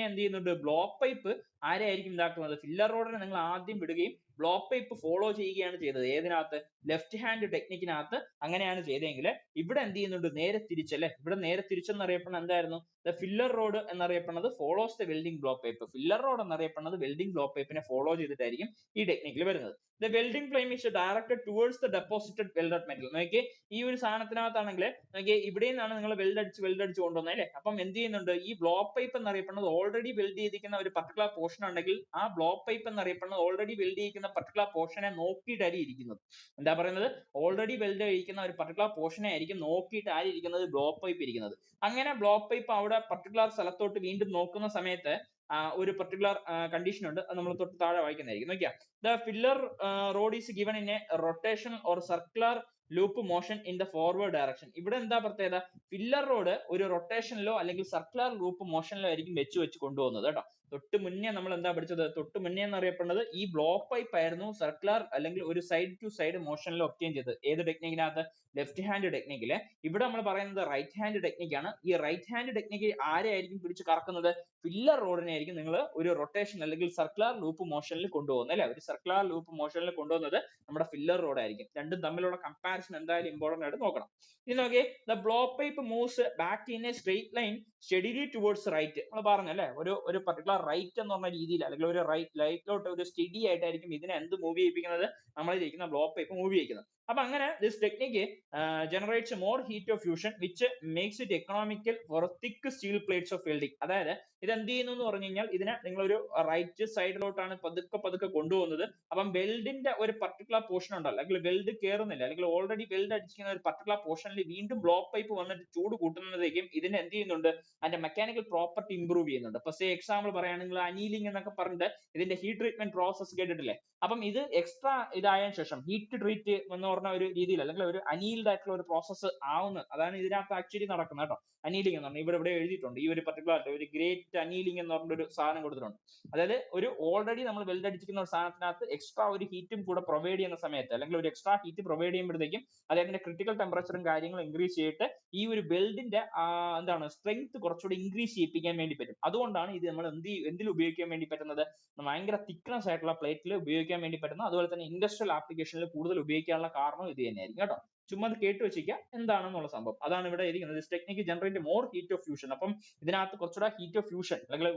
എന്ത് ചെയ്യുന്നുണ്ട്? ബ്ലോക്ക് പൈപ്പ് ആരെയായിരിക്കും ഇതാക്കുന്നത്? ഫില്ലർ റോഡിനെ നിങ്ങൾ ആദ്യം വിടുകയും ബ്ലോക്ക് പൈപ്പ് ഫോളോ ചെയ്യുകയാണ് ചെയ്തത്. ഏതിനകത്ത്? ലെഫ്റ്റ് ഹാൻഡ് ടെക്നിക്കിനകത്ത് അങ്ങനെയാണ് ചെയ്തതെങ്കിൽ ഇവിടെ എന്ത് ചെയ്യുന്നുണ്ട്? നേരെ തിരിച്ചല്ലേ, ഇവിടെ നേരെ തിരിച്ചെന്നറിയപ്പെടുന്നത് എന്തായിരുന്നു? ദ ഫില്ലർ റോഡ് എന്നറിയപ്പെടുന്നത് follows the welding block pipe. Filler road എന്നറിയപ്പെടുന്നത് വെൽഡിംഗ് ബ്ലോക്ക് പൈപ്പിനെ ഫോളോ ചെയ്തിട്ടായിരിക്കും ഈ ടെക്നിക്കിൽ വരുന്നത്. The welding flame is directed towards the deposited welded metal. നോക്കിയേ, ഈ ഒരു സാധനത്തിനകത്താണെങ്കിൽ നോക്കിയേ, ഇവിടെ നിന്നാണ് നിങ്ങൾ വെൽഡ് അടിച്ച് കൊണ്ടുവന്നത് അല്ലേ. അപ്പം എന്ത് ചെയ്യുന്നുണ്ട്? ഈ ബ്ലോക്ക് പൈപ്പ് എന്നറിയപ്പെടുന്നത് ഓൾറെഡി വെൽഡ് ചെയ്തിരിക്കുന്ന ഒരു പർട്ടിക്കുലർ പോർഷൻ ഉണ്ടെങ്കിൽ ആ ബ്ലോക്ക് പൈപ്പ് എന്നറിയപ്പെടുന്നത് ഓൾറെഡി വെൽഡ് ചെയ്തിരിക്കുന്ന പർട്ടിക്കുലർ പോർഷനെ നോക്കിയിട്ടായിരിക്കും ഇരിക്കുന്നത്. എന്താ പറയുന്നത്? ഓൾറെഡി വെൽഡ് ചെയ്തിരിക്കുന്ന ഒരു പർട്ടിക്കുലർ പോർഷനെ ആയിരിക്കും നോക്കിയിട്ട് ആയിരിക്കുന്നത് ബ്ലോക്ക് പൈപ്പ് ഇരിക്കുന്നത്. അങ്ങനെ ബ്ലോക്ക് പൈപ്പ് അവിടെ പർട്ടിക്കുലർ സ്ഥലത്തോട്ട് വീണ്ടും നോക്കുന്ന സമയത്ത് ഒരു പർട്ടിക്കുലർ കണ്ടീഷൻ ഉണ്ട്, അത് നമ്മൾ തൊട്ട് താഴെ വായിക്കുന്നതായിരിക്കും. നോക്കിയാ, the filler rod is given in a rotation or circular loop motion in the forward direction. ഇവിടെ എന്താ പ്രത്യേകത? ഫില്ലർ റോഡ് ഒരു റൊട്ടേഷനിലോ അല്ലെങ്കിൽ സർക്കുലർ ലൂപ്പ് മോഷനിലോ ആയിരിക്കും വെച്ച് കൊണ്ടുപോകുന്നത് കേട്ടോ. തൊട്ട് മുന്നേ നമ്മൾ എന്താ പഠിച്ചത്? തൊട്ട് മുന്നേ എന്നറിയപ്പെടുന്നത് ഈ ബ്ലോക്ക് പൈപ്പ് ആയിരുന്നു സർക്കുലർ അല്ലെങ്കിൽ ഒരു സൈഡ് ടു സൈഡ് മോഷനിൽ ഒബ്റ്റെയിൻ ചെയ്തത്. ഏത് ടെക്നിക്കിനകത്ത്? Left hand ടെക്നിക്കില്. ഇവിടെ നമ്മൾ പറയുന്നത് റൈറ്റ് ഹാൻഡ് ടെക്നിക്കാണ്. ഈ റൈറ്റ് ഹാൻഡ് ടെക്നിക്ക് ആരെയായിരിക്കും പിടിച്ച് കറക്കുന്നത്? ഫില്ലർ റോഡിനെ ആയിരിക്കും നിങ്ങൾ ഒരു റൊട്ടേഷൻ അല്ലെങ്കിൽ സർക്കുലർ ലൂപ്പ് മോഷനിൽ കൊണ്ടുപോകുന്നത് അല്ലെ. ഒരു സർക്കുലർ ലൂപ്പ് മോഷനിൽ കൊണ്ടുപോകുന്നത് നമ്മുടെ ഫില്ലർ റോഡ് ആയിരിക്കും. രണ്ടും തമ്മിലുള്ള കമ്പാരിസൺ എന്തായാലും ഇമ്പോർട്ടന്റ് ആയിട്ട് നോക്കണം. ഇനി നോക്കിയേ, the block pipe moves back in a straight line steadily towards right. നമ്മൾ പറഞ്ഞല്ലേ, ഒരു പർട്ടിക്കുലർ റൈറ്റ് എന്ന് പറഞ്ഞ രീതിയിൽ അല്ലെങ്കിൽ ഒരു റൈറ്റിലോട്ട് ഒരു സ്റ്റഡി ആയിട്ടായിരിക്കും ഇതിനെ എന്ത് മൂവ് ചെയ്യിപ്പിക്കുന്നത്? നമ്മളിരിക്കുന്ന ബ്ലോക്ക് പൈപ്പ് മൂവ് ചെയ്യിക്കുന്നത്. അപ്പൊ അങ്ങനെ this technique generates more heat of fusion which makes it economical for thick steel plates of welding. അതായത് ഇത് എന്ത് ചെയ്യുന്നു എന്ന് പറഞ്ഞു കഴിഞ്ഞാൽ, ഇതിനെ നിങ്ങളൊരു റൈറ്റ് സൈഡിലോട്ടാണ് പതുക്കെ കൊണ്ടുപോകുന്നത്. അപ്പം വെൽഡിന്റെ ഒരു പർട്ടിക്കുലർ പോർഷൻ ഉണ്ടല്ലോ, അല്ലെങ്കിൽ വെൽഡ് കയറുന്നില്ല അല്ലെങ്കിൽ ഓൾറെഡി വെൽഡ് അടിച്ചിരിക്കുന്ന ഒരു പർട്ടിക്കുലർ പോർഷനിൽ വീണ്ടും ബ്ലോക്ക് പൈപ്പ് വന്നിട്ട് ചൂട് കൂട്ടുന്നതേക്കും ഇതിന് എന്ത് ചെയ്യുന്നുണ്ട്? അതിന്റെ മെക്കാനിക്കൽ പ്രോപ്പർട്ടി ഇംപ്രൂവ് ചെയ്യുന്നുണ്ട്. ഇപ്പൊ എക്സാമ്പിൾ പറയുകയാണെങ്കിൽ അനീലിംഗ് എന്നൊക്കെ പറഞ്ഞിട്ട് ഇതിന്റെ ഹീറ്റ് ട്രീറ്റ്മെന്റ് പ്രോസസ് കേട്ടിട്ടില്ലേ? അപ്പം ഇത് എക്സ്ട്രാ ഇതായതിനു ശേഷം ഹീറ്റ് ട്രീറ്റ് എന്ന് പറഞ്ഞ ഒരു രീതിയിൽ അല്ലെങ്കിൽ ഒരു അനീൽഡ് ആയിട്ടുള്ള ഒരു പ്രോസസ്സ് ആവുന്നത്, അതാണ് ഇതിനകത്ത് ആക്ച്വലി നടക്കുന്നത് കേട്ടോ. അനീലിംഗ് എന്ന് പറഞ്ഞാൽ ഇവിടെ എഴുതിയിട്ടുണ്ട്. ഈ ഒരു പർട്ടിക്കുലർ ഒരു ഗ്രേറ്റ് അനീലിംഗ് എന്ന് പറഞ്ഞ ഒരു സാധനം കൊടുത്തിട്ടുണ്ട്. അതായത് ഒരു ഓൾറെഡി നമ്മൾ വെൽഡ് അടിച്ചിരിക്കുന്ന ഒരു സാധനത്തിനകത്ത് എക്സ്ട്രാ ഒരു ഹീറ്റും കൂടെ പ്രൊവൈഡ് ചെയ്യുന്ന സമയത്ത് അല്ലെങ്കിൽ ഒരു എക്സ്ട്രാ ഹീറ്റ് പ്രൊവൈഡ് ചെയ്യുമ്പോഴത്തേക്കും അതിന്റെ ക്രിട്ടിക്കൽ ടെമ്പറേച്ചറും കാര്യങ്ങളും ഇൻക്രീസ് ചെയ്തിട്ട് ഈ ഒരു വെൽഡിന്റെ എന്താണ് സ്ട്രെങ്ത് കുറച്ചുകൂടി ഇൻക്രീസ് ചെയ്യിപ്പിക്കാൻ വേണ്ടി പറ്റും. അതുകൊണ്ടാണ് ഇത് നമ്മൾ എന്തിൽ ഉപയോഗിക്കാൻ വേണ്ടി പറ്റുന്നത്? ഭയങ്കര തിക്നെസ് ആയിട്ടുള്ള പ്ലേറ്റിൽ ഉപയോഗിക്കാൻ വേണ്ടി പറ്റുന്നത്. അതുപോലെ തന്നെ ഇൻഡസ്ട്രിയൽ ആപ്ലിക്കേഷനിൽ കൂടുതൽ ഉപയോഗിക്കാനുള്ള കാരണം ഇത് തന്നെയായിരിക്കും കേട്ടോ. ചുമ്മാ അത് കേട്ട് വെച്ചിരിക്കുക എന്താണെന്നുള്ള സംഭവം. അതാണ് ഇവിടെ ഇരിക്കുന്നത്. This technique generate more heat of fusion. അപ്പം ഇതിനകത്ത് കുറച്ചുകൂടെ ഹീറ്റ് ഓഫ് ഫ്യൂഷൻ അല്ലെങ്കിൽ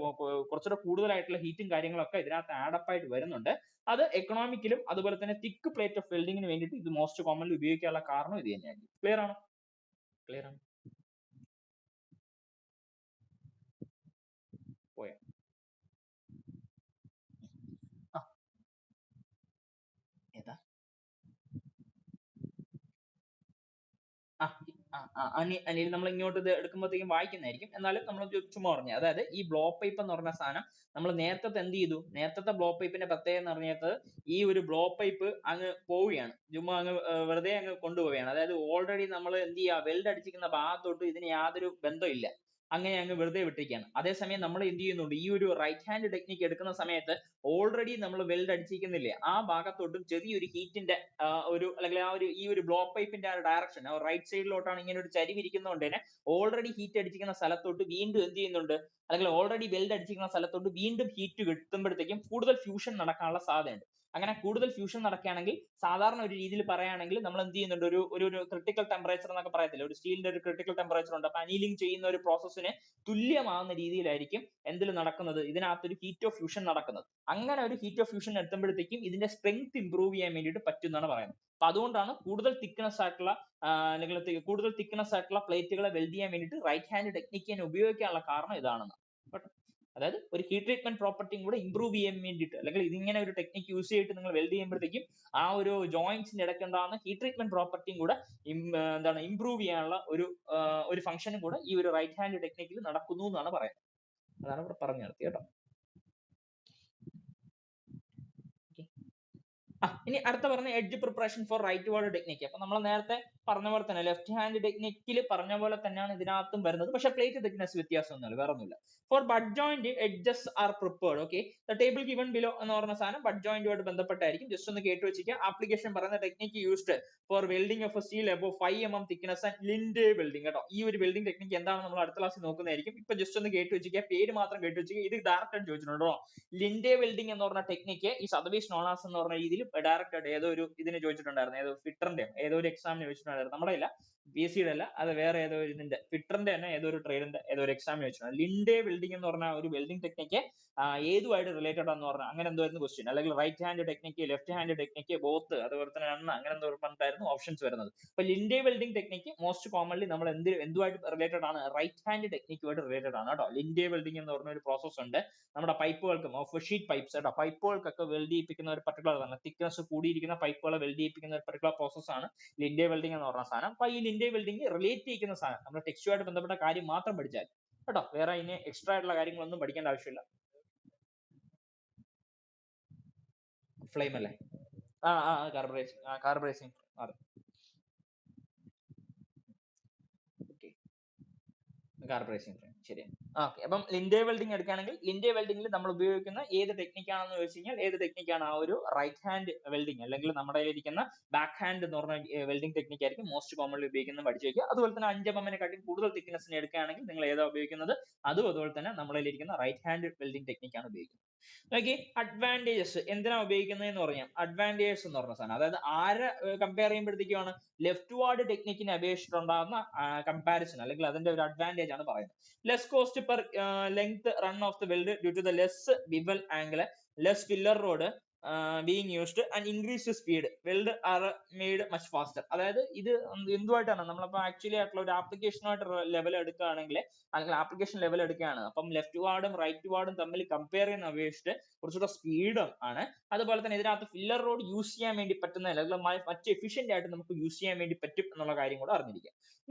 കുറച്ചുകൂടെ കൂടുതലായിട്ടുള്ള ഹീറ്റും കാര്യങ്ങളൊക്കെ ഇതിനകത്ത് ആഡപ്പ് ആയിട്ട് വരുന്നുണ്ട്. അത് എക്കണോമിക്കലും അതുപോലെ തന്നെ തിക്ക് പ്ലേറ്റ് ഓഫ് വെൽഡിങ്ങിന് വേണ്ടിയിട്ട് ഇത് മോസ്റ്റ് കോമൺലി ഉപയോഗിക്കാനുള്ള കാരണം ഇത് തന്നെയായിരിക്കും. ക്ലിയർ ആണോ? ക്ലിയർ ആണ്. പോയോ? ഏതാ? അനിൽ നമ്മൾ ഇങ്ങോട്ട് ഇത് എടുക്കുമ്പോഴത്തേക്കും വായിക്കുന്നതായിരിക്കും. എന്നാലും നമ്മൾ ചുമ്മാ പറഞ്ഞു. അതായത് ഈ ബ്ലോ പൈപ്പ് എന്ന് പറഞ്ഞ സാധനം നമ്മൾ നേരത്തെ എന്ത് ചെയ്തു? നേരത്തെ ബ്ലോ പൈപ്പിന്റെ പ്രത്യേകത എന്ന് പറഞ്ഞത് ഈ ഒരു ബ്ലോ പൈപ്പ് അങ്ങ് പോവുകയാണ്. ചുമ്മാ അങ്ങ് വെറുതെ അങ്ങ് കൊണ്ടുപോവുകയാണ്. അതായത് ഓൾറെഡി നമ്മൾ എന്ത് ചെയ്യുക? വെൽഡ് അടിച്ചിരിക്കുന്ന ഭാഗത്തോട്ട് ഇതിന് യാതൊരു ബന്ധമില്ല. അങ്ങനെ അങ്ങ് വെറുതെ വിട്ടിരിക്കുകയാണ്. അതേസമയം നമ്മൾ എന്ത് ചെയ്യുന്നുണ്ട്? ഈ ഒരു റൈറ്റ് ഹാൻഡ് ടെക്നിക്ക് എടുക്കുന്ന സമയത്ത് ഓൾറെഡി നമ്മൾ വെൽഡ് അടിച്ചിരിക്കുന്നില്ലേ, ആ ഭാഗത്തോട്ടും ചെറിയൊരു ഹീറ്റിന്റെ ഒരു അല്ലെങ്കിൽ ആ ഒരു ഈ ഒരു ബ്ലോ പൈപ്പിന്റെ ആ ഒരു ഡയറക്ഷൻ റൈറ്റ് സൈഡിലോട്ടാണ് ഇങ്ങനെ ഒരു ചരിവിരിക്കുന്നതുകൊണ്ട് തന്നെ ഓൾറെഡി ഹീറ്റ് അടിച്ചിരിക്കുന്ന സ്ഥലത്തോട്ട് വീണ്ടും എന്ത് ചെയ്യുന്നുണ്ട്? അല്ലെങ്കിൽ ഓൾറെഡി വെൽഡ് അടിച്ചിരിക്കുന്ന സ്ഥലത്തോട്ട് വീണ്ടും ഹീറ്റ് കിട്ടുമ്പോഴത്തേക്കും കൂടുതൽ ഫ്യൂഷൻ നടക്കാനുള്ള സാധ്യതയുണ്ട്. അങ്ങനെ കൂടുതൽ ഫ്യൂഷൻ നടക്കുകയാണെങ്കിൽ സാധാരണ ഒരു രീതിയിൽ പറയുകയാണെങ്കിൽ നമ്മൾ എന്ത് ചെയ്യുന്നുണ്ട്? ഒരു ഒരു ക്രിട്ടിക്കൽ ടെമ്പറേച്ചർ എന്നൊക്കെ പറയത്തില്ല, ഒരു സ്റ്റീലിന്റെ ഒരു ക്രിട്ടിക്കൽ ടെമ്പറേച്ചർ ഉണ്ട്. അപ്പൊ അനീലിംഗ് ചെയ്യുന്ന ഒരു പ്രോസസ്സിന് തുല്യമാവുന്ന രീതിയിലായിരിക്കും എന്തിൽ നടക്കുന്നത്? ഇതിനകത്തൊരു ഹീറ്റ് ഓഫ് ഫ്യൂഷൻ നടക്കുന്നത്. അങ്ങനെ ഒരു ഹീറ്റ് ഓഫ് ഫ്യൂഷൻ എത്തുമ്പോഴത്തേക്കും ഇതിന്റെ സ്ട്രെങ്ത് ഇംപ്രൂവ് ചെയ്യാൻ വേണ്ടിയിട്ട് പറ്റും എന്നാണ് പറയുന്നത്. അപ്പൊ അതുകൊണ്ടാണ് കൂടുതൽ തിക്നെസ് ആയിട്ടുള്ള അല്ലെങ്കിൽ കൂടുതൽ തിക്നെസ് ആയിട്ടുള്ള പ്ലേറ്റുകളെ വെൽഡ് ചെയ്യാൻ വേണ്ടിയിട്ട് റൈറ്റ് ഹാൻഡ് ടെക്നിക്ക് ഉപയോഗിക്കാനുള്ള കാരണം ഇതാണെന്ന്. അതായത് ഒരു ഹീറ്റ് ട്രീറ്റ്മെന്റ് പ്രോപ്പർട്ടിയും കൂടെ ഇംപ്രൂവ് ചെയ്യാൻ വേണ്ടിയിട്ട്, അല്ലെങ്കിൽ ഇതിങ്ങനെ ഒരു ടെക്നിക്ക് യൂസ് ചെയ്തിട്ട് നിങ്ങൾ വെൽഡ് ചെയ്യുമ്പോഴത്തേക്കും ആ ഒരു ജോയിന്റ്സിന്റെ ഇടയ്ക്ക് ഉണ്ടാകുന്ന ഹീറ്റ് ട്രീറ്റ്മെന്റ് പ്രോപ്പർട്ടിയും കൂടെ എന്താണ് ഇംപ്രൂവ് ചെയ്യാനുള്ള ഒരു ഫംഗ്ഷനും കൂടെ ഈ ഒരു റൈറ്റ് ഹാൻഡ് ടെക്നിക്കിൽ നടക്കുന്നു എന്നാണ് പറയുന്നത്. അതാണ് ഇവിടെ പറഞ്ഞു നിർത്തി കേട്ടോ. ഇനി അടുത്ത പറഞ്ഞ edge preparation for rightward technique. അപ്പൊ നമ്മൾ നേരത്തെ പറഞ്ഞ പോലെ തന്നെ ലെഫ്റ്റ് ഹാൻഡ് ടെക്നിക്കിൽ പറഞ്ഞ പോലെ തന്നെയാണ് ഇതിനകത്തും വരുന്നത്. പക്ഷെ പ്ലേറ്റ് തിക്നെസ് വ്യത്യാസമൊന്നുമില്ല, വേറെ ഒന്നുമില്ല. For butt joint edges are prepared. Okay, the table given below എന്ന് പറഞ്ഞ സാധനം ബഡ് ജോയിന്റുമായിട്ട് ബന്ധപ്പെട്ടായിരിക്കും. ജസ്റ്റ് ഒന്ന് കേട്ട് വെച്ചിരിക്കുക. ആപ്ലിക്കേഷൻ പറയുന്ന technique used for welding of steel above 5 mm thickness and Linde welding. കേട്ടോ, ഈ ഒരു വെൽഡിംഗ് ടെക്നിക്ക് എന്താണെന്ന് നമ്മൾ അടുത്ത ക്ലാസ്സിൽ നോക്കുന്നതായിരിക്കും. ഇപ്പൊ ജസ്റ്റ് ഒന്ന് കേട്ട് വെച്ചിരിക്കുക, പേര് മാത്രം കേട്ട് വെച്ചിരിക്കുക. ഇത് ഡയറക്റ്റ് ആയിട്ട് ചോദിച്ചിട്ടുണ്ടോ? ലിൻഡേ വെൽഡിംഗ് എന്ന് പറഞ്ഞ ടെക്നിക്ക് ഈ അതർവൈസ് നോൺ ആസ് എന്ന് പറഞ്ഞ രീതിയിൽ ഡയറക്റ്റ് ആയിട്ട് ഏതോ ഒരു ഇതിന് ചോദിച്ചിട്ടുണ്ടായിരുന്നു. ഏതോ ഫിറ്ററിന്റെ ഏതോ ഒരു എക്സാമിന് ചോദിച്ചിട്ടുണ്ടായിരുന്നു. നമ്മുടെ ഇല്ല, ബി എസ് സിയുടെ അല്ല, അത് വേറെ ഏതോ ഇതിന്റെ ഫിറ്ററിന്റെ തന്നെ ഏതോ ഒരു ട്രേഡിന്റെ ഏതോ ഒരു എക്സാമിന് ചോദിച്ചിട്ടുണ്ട്. ലിൻഡേ വെൽഡിംഗ് എന്ന് പറഞ്ഞ ഒരു വെൽഡിംഗ് ടെക്നിക്ക് ഏതുമായിട്ട് റിലേറ്റഡ് ആണെന്ന് പറഞ്ഞാൽ അങ്ങനെ എന്തോ ആയിരുന്നു ക്വസ്റ്റ്യൻ. അല്ലെങ്കിൽ right hand technique, left hand technique, both, അതുപോലെ തന്നെ അങ്ങനെ എന്തോ പറഞ്ഞിട്ടായിരുന്നു ഓപ്ഷൻസ് വരുന്നത്. അപ്പൊ Linde welding technique most commonly നമ്മൾ എന്തുമായിട്ട് റിലേറ്റഡ് ആണ്? റൈറ്റ് ഹാൻഡ് ടെക്നിക്കുമായിട്ട് റിലേറ്റഡ് ആണ് കേട്ടോ. ലിൻഡേ വെൽഡിംഗ് എന്ന് പറഞ്ഞ ഒരു പ്രോസസ് ഉണ്ട് നമ്മുടെ പൈപ്പുകൾക്കും, ഷീറ്റ് പൈപ്പ്സ് കേട്ടോ, പൈപ്പുകൾക്കൊക്കെ വെൽഡ് ചെയ്യിപ്പിക്കുന്ന ഒരു പർട്ടിക്കുലർ തിക്നെസ് കൂടിയിരിക്കുന്ന പൈപ്പുകളെ വെൽഡ് ചെയ്യിപ്പിക്കുന്ന ഒരു പർട്ടിക്കുലർ പ്രോസസ് ആണ് ലിൻഡേ വെൽഡിംഗ് എന്ന് പറഞ്ഞ സാധനം. അപ്പൊ ഈ ലിൻഡേ വെൽഡിംഗ് റിലേറ്റ് ചെയ്യുന്ന സാധനം നമ്മുടെ ടെക്സ്റ്റുമായിട്ട് ബന്ധപ്പെട്ട കാര്യം മാത്രം പഠിച്ചാൽ കേട്ടോ, വേറെ അതിന് എക്സ്ട്രാ ആയിട്ടുള്ള കാര്യങ്ങളൊന്നും പഠിക്കേണ്ട ആവശ്യമില്ല. ഫ്ലെയിം അല്ലേ? കാർബറൈസിങ്. അതെ, കാർബറൈസിങ് ഫ്ലെയിം, ശരി. ഓക്കെ, അപ്പം ലിൻഡേ വെൽഡിംഗ് എടുക്കുകയാണെങ്കിൽ ലിൻഡേ വെൽഡിംഗിൽ നമ്മൾ ഉപയോഗിക്കുന്ന ഏത് ടെക്നിക്കാണെന്ന് ചോദിച്ചു കഴിഞ്ഞാൽ ഏത് ടെക്നിക്കാണ്? ആ ഒരു റൈറ്റ് ഹാൻഡ് വെൽഡിംഗ് അല്ലെങ്കിൽ നമ്മുടെ ഇരിക്കുന്ന ബാക്ക് ഹാൻഡ് എന്ന് പറഞ്ഞ വെൽഡിംഗ് ടെക്നിക്ക് ആയിരിക്കും മോസ്റ്റ് കോമൺലി ഉപയോഗിക്കുന്നത്, പഠിച്ചു വയ്ക്കുക. അതുപോലെ തന്നെ 5 mm കൂടുതൽ തിക്നെസ്സിന് എടുക്കുകയാണെങ്കിൽ നിങ്ങൾ ഏതാ ഉപയോഗിക്കുന്നത്? അതും അതുപോലെ തന്നെ നമ്മളിരിക്കുന്ന റൈറ്റ് ഹാൻഡ് വെൽഡിംഗ് ടെക്നിക്കാണ് ഉപയോഗിക്കുന്നത്. ഓക്കെ, അഡ്വാൻറ്റേജസ് എന്തിനാ ഉപയോഗിക്കുന്നത് എന്ന് പറഞ്ഞാൽ അഡ്വാൻറ്റേജസ് എന്ന് പറഞ്ഞ സാധനം, അതായത് ആരെ കമ്പയർ ചെയ്യുമ്പോഴത്തേക്കാണ് ലെഫ്റ്റ് വാർഡ് ടെക്നിക്കിനെ അപേക്ഷിച്ചിട്ടുണ്ടാകുന്ന കമ്പാരിസൺ അല്ലെങ്കിൽ അതിന്റെ ഒരു അഡ്വാൻറ്റേജ് ആണ് പറയുന്നത്. Less cost per length run of the weld due to the less bevel angle, less filler rod being used and increased speed, weld are made much faster. അതായത് ഇത് എന്തുമായിട്ടാണ് നമ്മളിപ്പോ ആക്ച്വലി ആയിട്ടുള്ള ഒരു ആപ്ലിക്കേഷനുമായിട്ട് ലെവൽ എടുക്കുകയാണെങ്കിൽ അല്ലെങ്കിൽ ആപ്ലിക്കേഷൻ ലെവൽ എടുക്കുകയാണ്, അപ്പം left വാർഡും right വാർഡും തമ്മിൽ കമ്പയർ ചെയ്യുന്ന അപേക്ഷിച്ച് കുറച്ചുകൂടെ സ്പീഡും ആണ്. അതുപോലെ തന്നെ ഇതിനകത്ത് ഫില്ലർ റോഡ് യൂസ് ചെയ്യാൻ വേണ്ടി പറ്റുന്ന അല്ലെങ്കിൽ മറ്റ് എഫിഷ്യന്റ് ആയിട്ട് നമുക്ക് യൂസ് ചെയ്യാൻ വേണ്ടി പറ്റും എന്നുള്ള കാര്യം കൂടെ അറിഞ്ഞിരിക്കുക.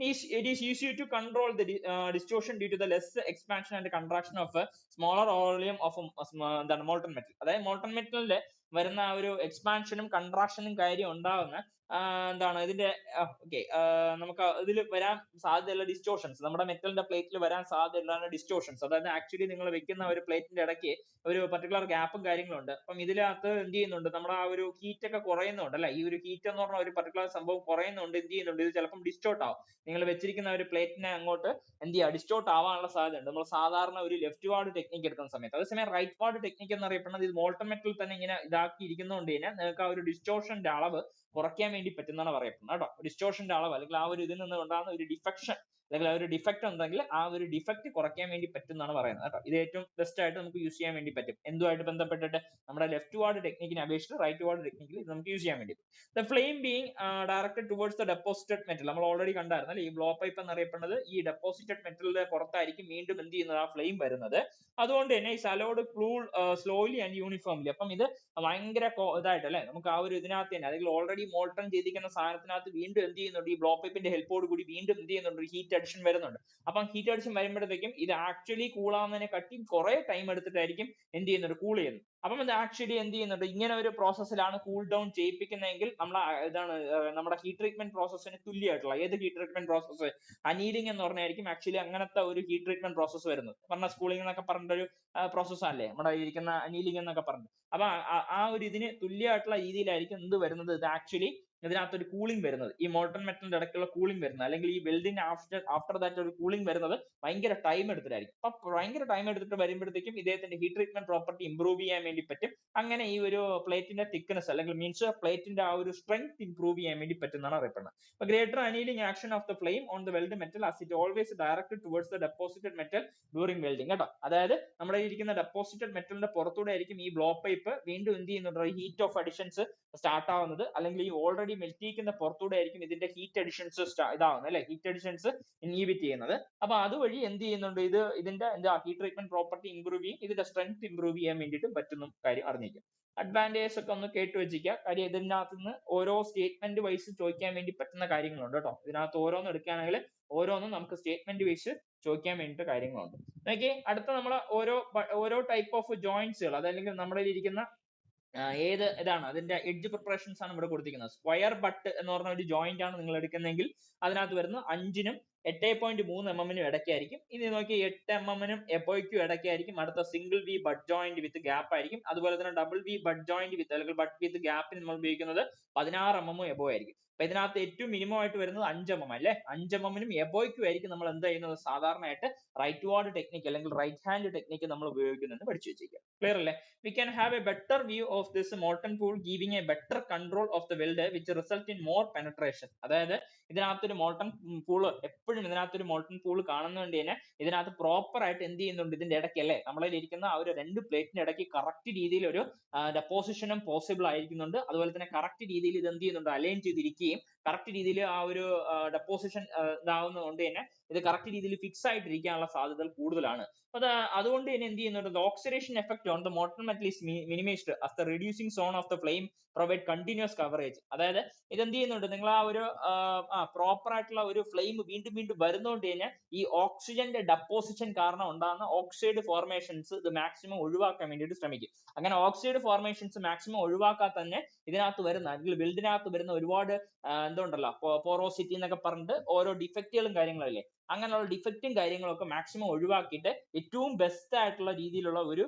It is easy to control the distortion due to the less expansion and contraction of a smaller volume of എന്താണ് molten metal. അതായത് molten metalന്റെ വരുന്ന ആ ഒരു എക്സ്പാൻഷനും കൺട്രാക്ഷനും കാര്യം ഉണ്ടാകുന്ന എന്താണ് ഇതിന്റെ നമുക്ക് ഇതിൽ വരാൻ സാധ്യതയുള്ള ഡിസ്റ്റോർഷൻസ്, നമ്മുടെ മെറ്റലിന്റെ പ്ലേറ്റിൽ വരാൻ സാധ്യതയുള്ള ഡിസ്റ്റോർഷൻസ്, അതായത് ആക്ച്വലി നിങ്ങൾ വെക്കുന്ന ഒരു പ്ലേറ്റിന്റെ ഇടയ്ക്ക് ഒരു പർട്ടിക്കുലർ ഗ്യാപ്പും കാര്യങ്ങളുണ്ട്. അപ്പം ഇതിനകത്ത് എന്ത് ചെയ്യുന്നുണ്ട്? നമ്മുടെ ആ ഒരു ഹീറ്റ് ഒക്കെ കുറയുന്നുണ്ട് അല്ലെ? ഈ ഒരു ഹീറ്റ് എന്ന് പറഞ്ഞ ഒരു പർട്ടിക്കുലർ സംഭവം കുറയുന്നുണ്ട്. എന്ത് ചെയ്യുന്നുണ്ട്? ഇത് ചിലപ്പം ഡിസ്റ്റോർട്ട് ആവും. നിങ്ങൾ വെച്ചിരിക്കുന്ന ഒരു പ്ലേറ്റിനെ അങ്ങോട്ട് എന്ത് ചെയ്യുക? ഡിസ്റ്റോർട്ട് ആവാനുള്ള സാധ്യതയുണ്ട് നമ്മൾ സാധാരണ ഒരു ലെഫ്റ്റ് വാർഡ് ടെക്നിക്ക് എടുക്കുന്ന സമയത്ത്. അതേസമയം റൈറ്റ് വാർഡ് ടെക്നിക്ക് എന്ന് അറിയപ്പെടുന്നത് ഇത് മോൾട്ടൺ മെറ്റൽ തന്നെ ഇങ്ങനെ ഇതാക്കി ഇരിക്കുന്നതുകൊണ്ട് തന്നെ നിങ്ങൾക്ക് ആ ഒരു ഡിസ്റ്റോർഷന്റെ അളവ് കുറയ്ക്കാൻ വേണ്ടി പറ്റുന്നതാണ് പറയപ്പെടുന്നത് കേട്ടോ. ഡിസ്റ്റോർഷന്റെ അളവ് അല്ലെങ്കിൽ ആ ഒരു ഇതിൽ നിന്ന് ഉണ്ടാകുന്ന ഒരു ഡിഫെക്ഷൻ അല്ലെങ്കിൽ ആ ഒരു ഡിഫക്റ്റ് ഉണ്ടെങ്കിൽ ആ ഒരു ഡിഫക്റ്റ് കുറയ്ക്കാൻ വേണ്ടി പറ്റും എന്നാണ് പറയുന്നത് കേട്ടോ. ഇത് ഏറ്റവും ബെസ്റ്റ് ആയിട്ട് നമുക്ക് യൂസ് ചെയ്യാൻ വേണ്ടി പറ്റും. എന്തുമായിട്ട് ബന്ധപ്പെട്ടിട്ട് നമ്മുടെ ലെഫ്റ്റ് വാർഡ് ടെക്നിക്കിനെ അപേക്ഷിച്ച് റൈറ്റ് വാർഡ് ടെക്നിക്കിൽ ഇത് നമുക്ക് യൂസ് ചെയ്യാൻ വേണ്ടി പറ്റും. The flame being directed towards the deposited metal, നമ്മൾ ഓൾറെഡി കണ്ടായിരുന്നു അല്ലെ, ഈ ബ്ലോ പൈപ്പ് എന്നറിയപ്പെടുന്നത് ഈ ഡെപ്പോസിറ്റഡ് മെറ്റലിന്റെ പുറത്തായിരിക്കും വീണ്ടും എന്ത് ചെയ്യുന്നത്, ആ ഫ്ലെയിം വരുന്നത്. അതുകൊണ്ട് തന്നെ ഈ allowed cool slowly and uniformly. അപ്പം ഇത് ഭയങ്കര ഇതായിട്ട് അല്ലെ, നമുക്ക് ആ ഒരു ഇതിനകത്ത് തന്നെ അല്ലെങ്കിൽ ഓൾറെഡി മോൾട്ടൺ ചെയ്തിരിക്കുന്ന സാധനത്തിനകത്ത് വീണ്ടും എന്ത് ചെയ്യുന്നുണ്ട്, ഈ ബ്ലോ പൈപ്പിന്റെ ഹെൽപ്പോട് കൂടി വീണ്ടും എന്ത് ചെയ്യുന്നുണ്ട്, ഹീറ്റ് അഡിഷൻ വരുന്നുണ്ട്. അപ്പം ഹീറ്റ് അഡിഷൻ വരുമ്പോഴത്തേക്കും ഇത് ആക്ച്വലി കൂൾ ആവുന്നതിനെ കട്ടി കുറെ ടൈം എടുത്തിട്ടായിരിക്കും എന്ത് ചെയ്യുന്നത്, കൂൾ ചെയ്യുന്നത്. അപ്പം ഇത് ആക്ച്വലി എന്ത് ചെയ്യുന്നുണ്ട്, ഇങ്ങനെ ഒരു പ്രോസസ്സിലാണ് കൂൾ ഡൗൺ ചെയ്യിപ്പിക്കുന്നതെങ്കിൽ നമ്മൾ ഇതാണ് നമ്മുടെ ഹീറ്റ് ട്രീറ്റ്മെന്റ് പ്രോസസ്സിന് തുല്യമായിട്ടുള്ള ഏത് ഹീറ്റ് ട്രീറ്റ്മെന്റ് പ്രോസസ്സ്, അനീലിംഗ് എന്ന് പറഞ്ഞായിരിക്കും ആക്ച്വലി അങ്ങനത്തെ ഒരു ഹീറ്റ് ട്രീറ്റ്മെന്റ് പ്രോസസ്സ് വരുന്നത്. പറഞ്ഞ സ്കൂളിംഗ് എന്നൊക്കെ പറഞ്ഞൊരു പ്രോസസ് അല്ലേ നമ്മുടെ ഇരിക്കുന്ന അനീലിംഗ് എന്നൊക്കെ പറഞ്ഞു. അപ്പൊ ആ ഒരു ഇതിന് തുല്യമായിട്ടുള്ള രീതിയിലായിരിക്കും എന്ത് വരുന്നത്, ഇത് ആക്ച്വലി ഇതിനകത്ത് ഒരു കൂളിംഗ് വരുന്നത്, ഈ മോൾട്ടൺ മെറ്റലിന്റെ ഇടയ്ക്കുള്ള കൂളിംഗ് വരുന്നത്, അല്ലെങ്കിൽ ഈ വെൽഡിന് ആഫ്റ്റർ ദാറ്റ് ഒരു കൂളിംഗ് വരുന്നത് ഭയങ്കര ടൈം എടുത്തിട്ടായിരിക്കും. അപ്പൊ ഭയങ്കര ടൈം എടുത്തിട്ട് വരുമ്പോഴത്തേക്കും ഇദ്ദേഹത്തിന്റെ ഹീറ്റ് ട്രീറ്റ്മെന്റ് പ്രോപ്പർട്ടി ഇംപ്രൂവ് ചെയ്യാൻ വേണ്ടി പറ്റും. അങ്ങനെ ഈ ഒരു പ്ലേറ്റിന്റെ തിക്നെസ് അല്ലെങ്കിൽ മീൻസ് പ്ലേറ്റിന്റെ ആ ഒരു സ്ട്രെങ്ത് ഇംപ്രൂവ് ചെയ്യാൻ വേണ്ടി പറ്റുന്നതാണ് അറിയപ്പെടുന്നത്. അപ്പൊ greater annealing action of the flame on the weld metal as it always directed towards the deposited metal during welding കേട്ടോ. അതായത് നമ്മുടെ ഇരിക്കുന്ന ഡെപ്പോസിറ്റഡ് മെറ്റലിന്റെ പുറത്തൂടെ ആയിരിക്കും ഈ ബ്ലോ പൈപ്പ് വീണ്ടും എന്ത് ചെയ്യുന്നുണ്ട്, ഹീറ്റ് ഓഫ് അഡിഷൻസ് സ്റ്റാർട്ട് ആവുന്നത്, അല്ലെങ്കിൽ ഈ ഓൾറെഡി മെൽറ്റിക്കുന്ന പുറത്തൂടെ ആയിരിക്കും ഇതിന്റെ ഹീറ്റ് അഡിഷൻസ് ഇതാവുന്നത് അല്ലെ, ഹീറ്റ് അഡിഷൻസ് ഇൻഹിബിറ്റ് ചെയ്യുന്നത്. അപ്പൊ അതുവഴി എന്ത് ചെയ്യുന്നുണ്ട്, ഇതിന്റെ എന്താ ഹീറ്റ് ട്രീറ്റ്മെന്റ് പ്രോപ്പർട്ടി ഇംപ്രൂവ് ചെയ്യും, ഇതിന്റെ സ്ട്രെങ്ത് ഇംപ്രൂവ് ചെയ്യാൻ വേണ്ടിയിട്ട് പറ്റുന്ന കാര്യം അറിഞ്ഞിരിക്കും. അഡ്വാൻറ്റേജസ് ഒക്കെ ഒന്ന് കേട്ട് വെച്ചിരിക്കുക. കാര്യം ഇതിനകത്ത് നിന്ന് ഓരോ സ്റ്റേറ്റ്മെന്റ് വൈസ് ചോദിക്കാൻ വേണ്ടി പറ്റുന്ന കാര്യങ്ങളുണ്ട് കേട്ടോ. ഇതിനകത്ത് ഓരോന്ന് എടുക്കുകയാണെങ്കിൽ ഓരോന്നും നമുക്ക് സ്റ്റേറ്റ്മെന്റ് വൈസ് ചോദിക്കാൻ വേണ്ടിയിട്ട് കാര്യങ്ങളുണ്ട്. ഓക്കെ, അടുത്ത നമ്മൾ ഓരോ ടൈപ്പ് ഓഫ് ജോയിന്റ്സുകൾ, അതല്ലെങ്കിൽ നമ്മുടെ ഇരിക്കുന്ന ഏത് ഇതാണ് അതിന്റെ എഡ്ജ് പ്രിപ്പറേഷൻസ് ആണ് ഇവിടെ കൊടുത്തിരിക്കുന്നത്. സ്ക്വയർ ബട്ട് എന്ന് പറഞ്ഞ ഒരു ജോയിന്റ് ആണ് നിങ്ങൾ എടുക്കുന്നതെങ്കിൽ അതിനകത്ത് വരുന്നത് 5-നും 8.3 mm ഇടയ്ക്കായിരിക്കും. ഇനി നോക്കി 8 mm എബോയ്ക്കും ഇടയ്ക്കായിരിക്കും. അടുത്ത single V butt joint with gap ആയിരിക്കും. അതുപോലെ തന്നെ double V butt joint with അല്ലെങ്കിൽ ബട്ട് വിത്ത് ഗ്യാപ്പിന് നമ്മൾ ഉപയോഗിക്കുന്നത് 16 mm എബോ ആയിരിക്കും. അപ്പൊ ഇതിനകത്ത് ഏറ്റവും മിനിമം ആയിട്ട് വരുന്നത് 5 mm അല്ലെ, 5 mm എബോയ്ക്കും ആയിരിക്കും നമ്മൾ എന്താ ചെയ്യുന്നത്, സാധാരണയായിട്ട് റൈറ്റ് വാർഡ് ടെക്നിക്ക് അല്ലെങ്കിൽ റൈറ്റ് ഹാൻഡ് ടെക്നിക്ക് നമ്മൾ ഉപയോഗിക്കുന്നത് പഠിച്ചു വെച്ചിരിക്കുക. ക്ലിയർ അല്ലേ? We can have a better view of this molten pool giving a better control of the weld which result in more penetration. അതായത് ഇതിനകത്തൊരു മോൾട്ടൺ പൂൾ, എപ്പോഴും ഇതിനകത്തൊരു മോൾട്ടൺ പൂൾ കാണുന്നതുകൊണ്ട് തന്നെ ഇതിനകത്ത് പ്രോപ്പർ ആയിട്ട് എന്ത് ചെയ്യുന്നുണ്ട്, ഇതിന്റെ ഇടയ്ക്ക് അല്ലെ നമ്മളിൽ ഇരിക്കുന്ന ആ ഒരു രണ്ട് പ്ലേറ്റിന്റെ ഇടയ്ക്ക് കറക്റ്റ് രീതിയിൽ ഒരു ഡെപ്പോസിഷനും പോസിബിൾ ആയിരിക്കുന്നുണ്ട്. അതുപോലെ തന്നെ കറക്റ്റ് രീതിയിൽ ഇത് എന്ത് ചെയ്യുന്നുണ്ട്, അലൈൻ ചെയ്തിരിക്കുകയും കറക്റ്റ് രീതിയിൽ ആ ഒരു ഡെപ്പോസിഷൻ ഇതാവുന്നതുകൊണ്ട് തന്നെ ഇത് കറക്റ്റ് രീതിയിൽ ഫിക്സ് ആയിട്ടിരിക്കാനുള്ള സാധ്യതകൾ കൂടുതലാണ്. അതുകൊണ്ട് തന്നെ എന്ത് ചെയ്യുന്നുണ്ട്, oxidation effect on the molten metal is minimised as the reducing zone of the flame provide continuous coverage. അതായത് ഇത് എന്ത് ചെയ്യുന്നുണ്ട്, നിങ്ങൾ ആ ഒരു പ്രോപ്പർ ആയിട്ടുള്ള ഒരു ഫ്ലെയിം വീണ്ടും വീണ്ടും വരുന്നതുകൊണ്ട് തന്നെ ഈ ഓക്സിജന്റെ ഡെപ്പോസിഷൻ കാരണം ഉണ്ടാകുന്ന ഓക്സൈഡ് ഫോർമേഷൻസ് ഇത് മാക്സിമം ഒഴിവാക്കാൻ വേണ്ടിയിട്ട് ശ്രമിക്കും. അങ്ങനെ ഓക്സൈഡ് ഫോർമേഷൻസ് മാക്സിമം ഒഴിവാക്കാൻ തന്നെ ഇതിനകത്ത് വരുന്ന അല്ലെങ്കിൽ വെൽഡിനകത്ത് വരുന്ന ഒരുപാട് എന്തുണ്ടല്ലോ, പോറോസിറ്റി എന്നൊക്കെ പറഞ്ഞിട്ട് ഓരോ ഡിഫക്റ്റുകളും കാര്യങ്ങളും അല്ലേ, അങ്ങനെയുള്ള ഡിഫക്റ്റും കാര്യങ്ങളും ഒക്കെ മാക്സിമം ഒഴിവാക്കിയിട്ട് ഏറ്റവും ബെസ്റ്റ് ആയിട്ടുള്ള രീതിയിലുള്ള ഒരു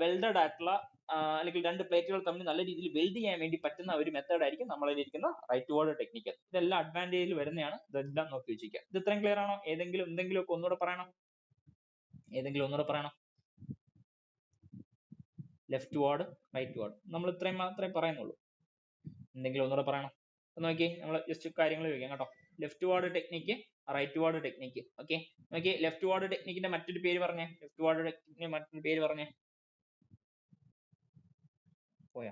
വെൽഡഡ് ആയിട്ടുള്ള അല്ലെങ്കിൽ രണ്ട് പ്ലേറ്റുകൾ തമ്മിൽ നല്ല രീതിയിൽ വെൽഡ് ചെയ്യാൻ വേണ്ടി പറ്റുന്ന ഒരു മെത്തേഡ് ആയിരിക്കും നമ്മളിരിക്കുന്ന റൈറ്റ് വാർഡ് ടെക്നിക്ക്. ഇതെല്ലാം അഡ്വാൻറ്റേജിൽ വരുന്നതാണ്. ഇതെല്ലാം നോക്കി വെച്ചിരിക്കുക. ഇത് ഇത്രയും ക്ലിയർ ആണോ? എന്തെങ്കിലും ഒക്കെ ഒന്നുകൂടെ പറയണം? ലെഫ്റ്റ് വാർഡ്, റൈറ്റ് വാർഡ്, നമ്മൾ ഇത്രയും മാത്രമേ പറയുന്നുള്ളൂ. എന്തെങ്കിലും ഒന്നുകൂടെ പറയണം? നോക്കി നമ്മൾ ജസ്റ്റ് കാര്യങ്ങൾ ചോദിക്കാം കേട്ടോ. Leftward technique, rightward technique. Okay, നോക്കി ലെഫ്റ്റ് വാർഡ് ടെക്നിക്കിന്റെ മറ്റൊരു പേര് പറഞ്ഞേ. ലെഫ്റ്റ് വാർഡ് ടെക്നിക്കിന്റെ മറ്റൊരു പേര് പറഞ്ഞേ. പോയാ?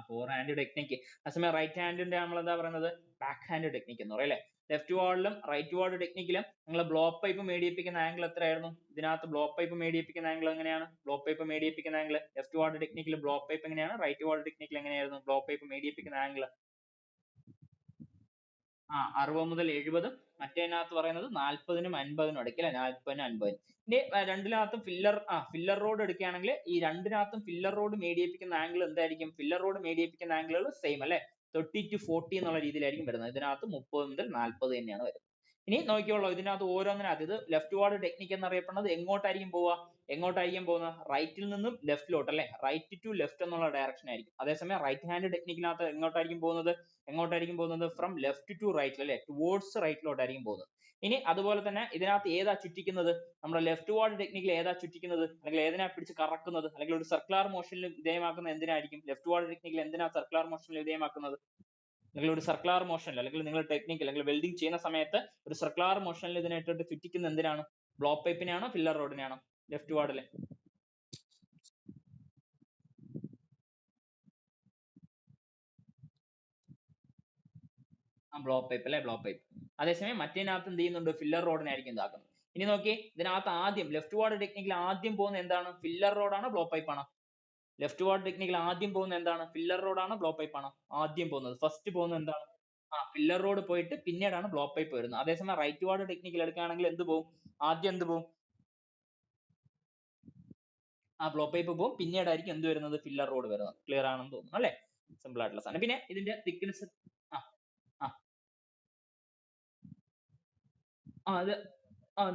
Four hand technique. അതേസമയം റൈറ്റ് ഹാൻഡിന്റെ നമ്മൾ എന്താ പറയുന്നത്, ബാക്ക് ഹാൻഡ് ടെക്നിക്ക് എന്ന് പറയും അല്ലെ. ലെഫ്റ്റ് വാർഡിലും റൈറ്റ് വാർഡ് ടെക്നിക്കിലും നിങ്ങൾ ബ്ലോ പൈപ്പ് മേടിപ്പിക്കുന്ന ആംഗിൾ എത്രയായിരുന്നു? ഇതിനകത്ത് ബ്ലോ പൈപ്പ് മേടിപ്പിക്കുന്ന ആംഗിൾ എങ്ങനെയാണ്? ബ്ലോ പൈപ്പ് മേടിപ്പിക്കുന്ന ആംഗിൾ ലെഫ്റ്റ് വാർഡ് ടെക്നിക്കിൽ ബ്ലോ പൈപ്പ് എങ്ങനെയാണ്? റൈറ്റ് വാർഡ് ടെക്നിക്കിൽ എങ്ങനെയായിരുന്നു ബ്ലോ പൈപ്പ് മേടിപ്പിക്കുന്ന ആംഗിൾ? 60 മുതൽ 70, മറ്റേതിനകത്ത് പറയുന്നത് 40-നും 50-നും ഇടയ്ക്ക് അല്ലെ, 40-നും 50-നും. ഇനി രണ്ടിനകത്തും ഫില്ലർ റോഡ് എടുക്കുകയാണെങ്കിൽ ഈ രണ്ടിനകത്തും ഫില്ലർ റോഡ് മേടിപ്പിക്കുന്ന ആംഗിൾ എന്തായിരിക്കും? ഫില്ലർ റോഡ് മേടിപ്പിക്കുന്ന ആംഗിളുകൾ സെയിം അല്ലെ, 30 to 40 എന്നുള്ള രീതിയിലായിരിക്കും വരുന്നത്. ഇതിനകത്ത് 30 മുതൽ 40 തന്നെയാണ് വരുന്നത്. ഇനി നോക്കിയോളൂ, ഇതിനകത്ത് ഓരോന്നിനകത്ത് ഇത് ലെഫ്റ്റ് വാർഡ് ടെക്നിക്ക് എന്നറിയപ്പെടുന്നത് എങ്ങോട്ടായിരിക്കും പോകുന്നത്? റൈറ്റിൽ നിന്നും ലെഫ്റ്റിലോട്ട് അല്ലെ, റൈറ്റ് ടു ലെഫ്റ്റ് എന്നുള്ള ഡയറക്ഷൻ ആയിരിക്കും. അതേസമയം റൈറ്റ് ഹാൻഡ് ടെക്നിക്കിനകത്ത് എങ്ങോട്ടായിരിക്കും പോകുന്നത്? ഫ്രം ലെഫ്റ്റ് ടു റൈറ്റ് അല്ലെ, ടുവേർഡ്സ് റൈറ്റിലോട്ടായിരിക്കും പോകുന്നത്. ഇനി അതുപോലെ തന്നെ ഇതിനകത്ത് ഏതാ ചുറ്റിക്കുന്നത്? നമ്മുടെ ലെഫ്റ്റ് വാർഡ് ടെക്നിക്കിൽ ഏതാ ചുറ്റിക്കുന്നത്, അല്ലെങ്കിൽ ഏതിനാ പിടിച്ച് കറക്കുന്നത്, അല്ലെങ്കിൽ ഒരു സർക്കുലർ മോഷനിൽ വിധേയമാക്കുന്നത് എന്തിനായിരിക്കും? ലെഫ്റ്റ് വാർഡ് ടെക്നിക്കിൽ എന്തിനാ സർക്കുലർ മോഷനിൽ വിധേയമാക്കുന്നത്? നിങ്ങൾ ഒരു സർക്കുലർ മോഷനിൽ അല്ലെങ്കിൽ നിങ്ങൾ ടെക്നിക്കൽ അല്ലെങ്കിൽ വെൽഡിംഗ് ചെയ്യുന്ന സമയത്ത് ഒരു സർക്കുലർ മോഷനിൽ ഇതിനായിട്ട് ചുറ്റിക്കുന്ന എന്തിനാണ്? ബ്ലോ പൈപ്പിനെയാണോ ഫില്ലർ റോഡിനെയാണോ? ലെഫ്റ്റ് വാർഡിലെ ബ്ലോ പൈപ്പ് അല്ലെ, ബ്ലോ പൈപ്പ്. അതേസമയം മറ്റേതിനകത്ത് എന്ത് ചെയ്യുന്നുണ്ട്? ഫില്ലർ റോഡിനായിരിക്കും ഇതാക്കുന്നത്. ഇനി നോക്കി, ഇതിനകത്ത് ആദ്യം ലെഫ്റ്റ് വാർഡ് ടെക്നിക്കിൽ ആദ്യം പോകുന്ന എന്താണ്? ഫില്ലർ റോഡാണോ ബ്ലോ പൈപ്പ് ആണോ? ലെഫ്റ്റ് വാർഡ് ടെക്നിക്കിൽ ആദ്യം പോകുന്ന എന്താണ്? ഫില്ലർ റോഡാണോ ബ്ലോ പൈപ്പ് ആണോ? ആദ്യം പോകുന്നത് ഫസ്റ്റ് പോകുന്നത് എന്താണ്? ഫില്ലർ റോഡ് പോയിട്ട് പിന്നീടാണ് ബ്ലോ പൈപ്പ് വരുന്നത്. അതേസമയം റൈറ്റ് വാർഡ് ടെക്നിക്കിൽ എടുക്കുകയാണെങ്കിൽ എന്ത് പോകും? ആദ്യം എന്ത് പോകും? ബ്ലോ പൈപ്പ് പോകും, പിന്നീടായിരിക്കും എന്ത് വരുന്നത്? ഫില്ലർ റോഡ് വരുന്നത്. ക്ലിയർ ആണെന്ന് തോന്നുന്നു അല്ലെ? സിമ്പിൾ ആയിട്ടുള്ള സാധനം. പിന്നെ ഇതിന്റെ തിക്നെസ് അത്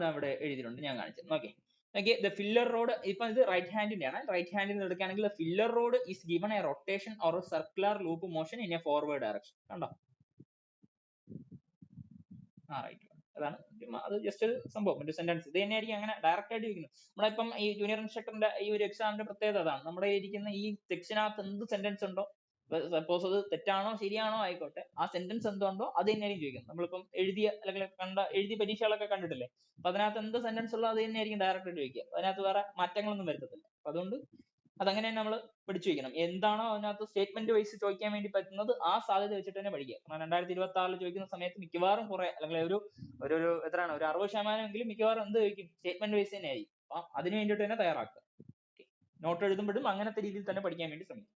അവിടെ എഴുതിയിട്ടുണ്ട്, ഞാൻ കാണിച്ചു. Okay okay, the filler road ഇപ്പൊ ഇത് റൈറ്റ് ഹാൻഡിന്റെ ആണ്. റൈറ്റ് ഹാൻഡിൽ എടുക്കുകയാണെങ്കിൽ filler rod is given A rotation or circular loop motion in A forward direction. കണ്ടോ? റൈറ്റ്. അതാണ് അത് ജസ്റ്റ് ഒരു സംഭവം, ഒരു സെന്റൻസ് ഇത് തന്നെയായിരിക്കും അങ്ങനെ ഡയറക്റ്റ് ആയിട്ട് ഇരിക്കുന്നത്. നമ്മളിപ്പം ഈ ജൂനിയർ ഇൻസ്ട്രക്ടറിന്റെ ഈ ഒരു എക്സാമിന്റെ പ്രത്യേകത അതാണ്. നമ്മുടെ ഇരിക്കുന്ന ഈ ടെക്സ്റ്റിനകത്ത് എന്ത് സെന്റൻസ് ഉണ്ടോ, സപ്പോസ് അത് തെറ്റാണോ ശരിയാണോ ആയിക്കോട്ടെ, ആ സെന്റൻസ് എന്തുണ്ടോ അത് തന്നെയായിരിക്കും ചോദിക്കുന്നത്. നമ്മളിപ്പം എഴുതിയ അല്ലെങ്കിൽ എഴുതിയ പരീക്ഷകളൊക്കെ കണ്ടിട്ടില്ലേ? അപ്പൊ അതിനകത്ത് എന്ത് സെന്റൻസ് ഉള്ളോ അത് തന്നെയായിരിക്കും ഡയറക്റ്റ് ആയിട്ട് ചോദിക്കുക. അതിനകത്ത് വേറെ മാറ്റങ്ങളൊന്നും വരുത്തത്തില്ല. അപ്പൊ അതുകൊണ്ട് അതങ്ങനെ തന്നെ നമ്മൾ പഠിച്ചു വെക്കണം. എന്താണോ അതിനകത്ത് സ്റ്റേറ്റ്മെന്റ് വൈസ് ചോദിക്കാൻ വേണ്ടി പറ്റുന്നത് ആ സാധ്യത വെച്ചിട്ട് തന്നെ പഠിക്കുക. കാരണം 2026 ചോദിക്കുന്ന സമയത്ത് മിക്കവാറും കുറെ അല്ലെങ്കിൽ ഒരു എത്രയാണ് ഒരു 60% എങ്കിലും മിക്കവാറും എന്ത് ചോദിക്കും? സ്റ്റേറ്റ്മെന്റ് വൈസ് തന്നെ ആയിരിക്കും. അപ്പൊ അതിന് വേണ്ടിയിട്ട് തന്നെ തയ്യാറാക്കുക. നോട്ട് എഴുതുമ്പോഴും അങ്ങനത്തെ രീതിയിൽ തന്നെ പഠിക്കാൻ വേണ്ടി ശ്രമിക്കുക.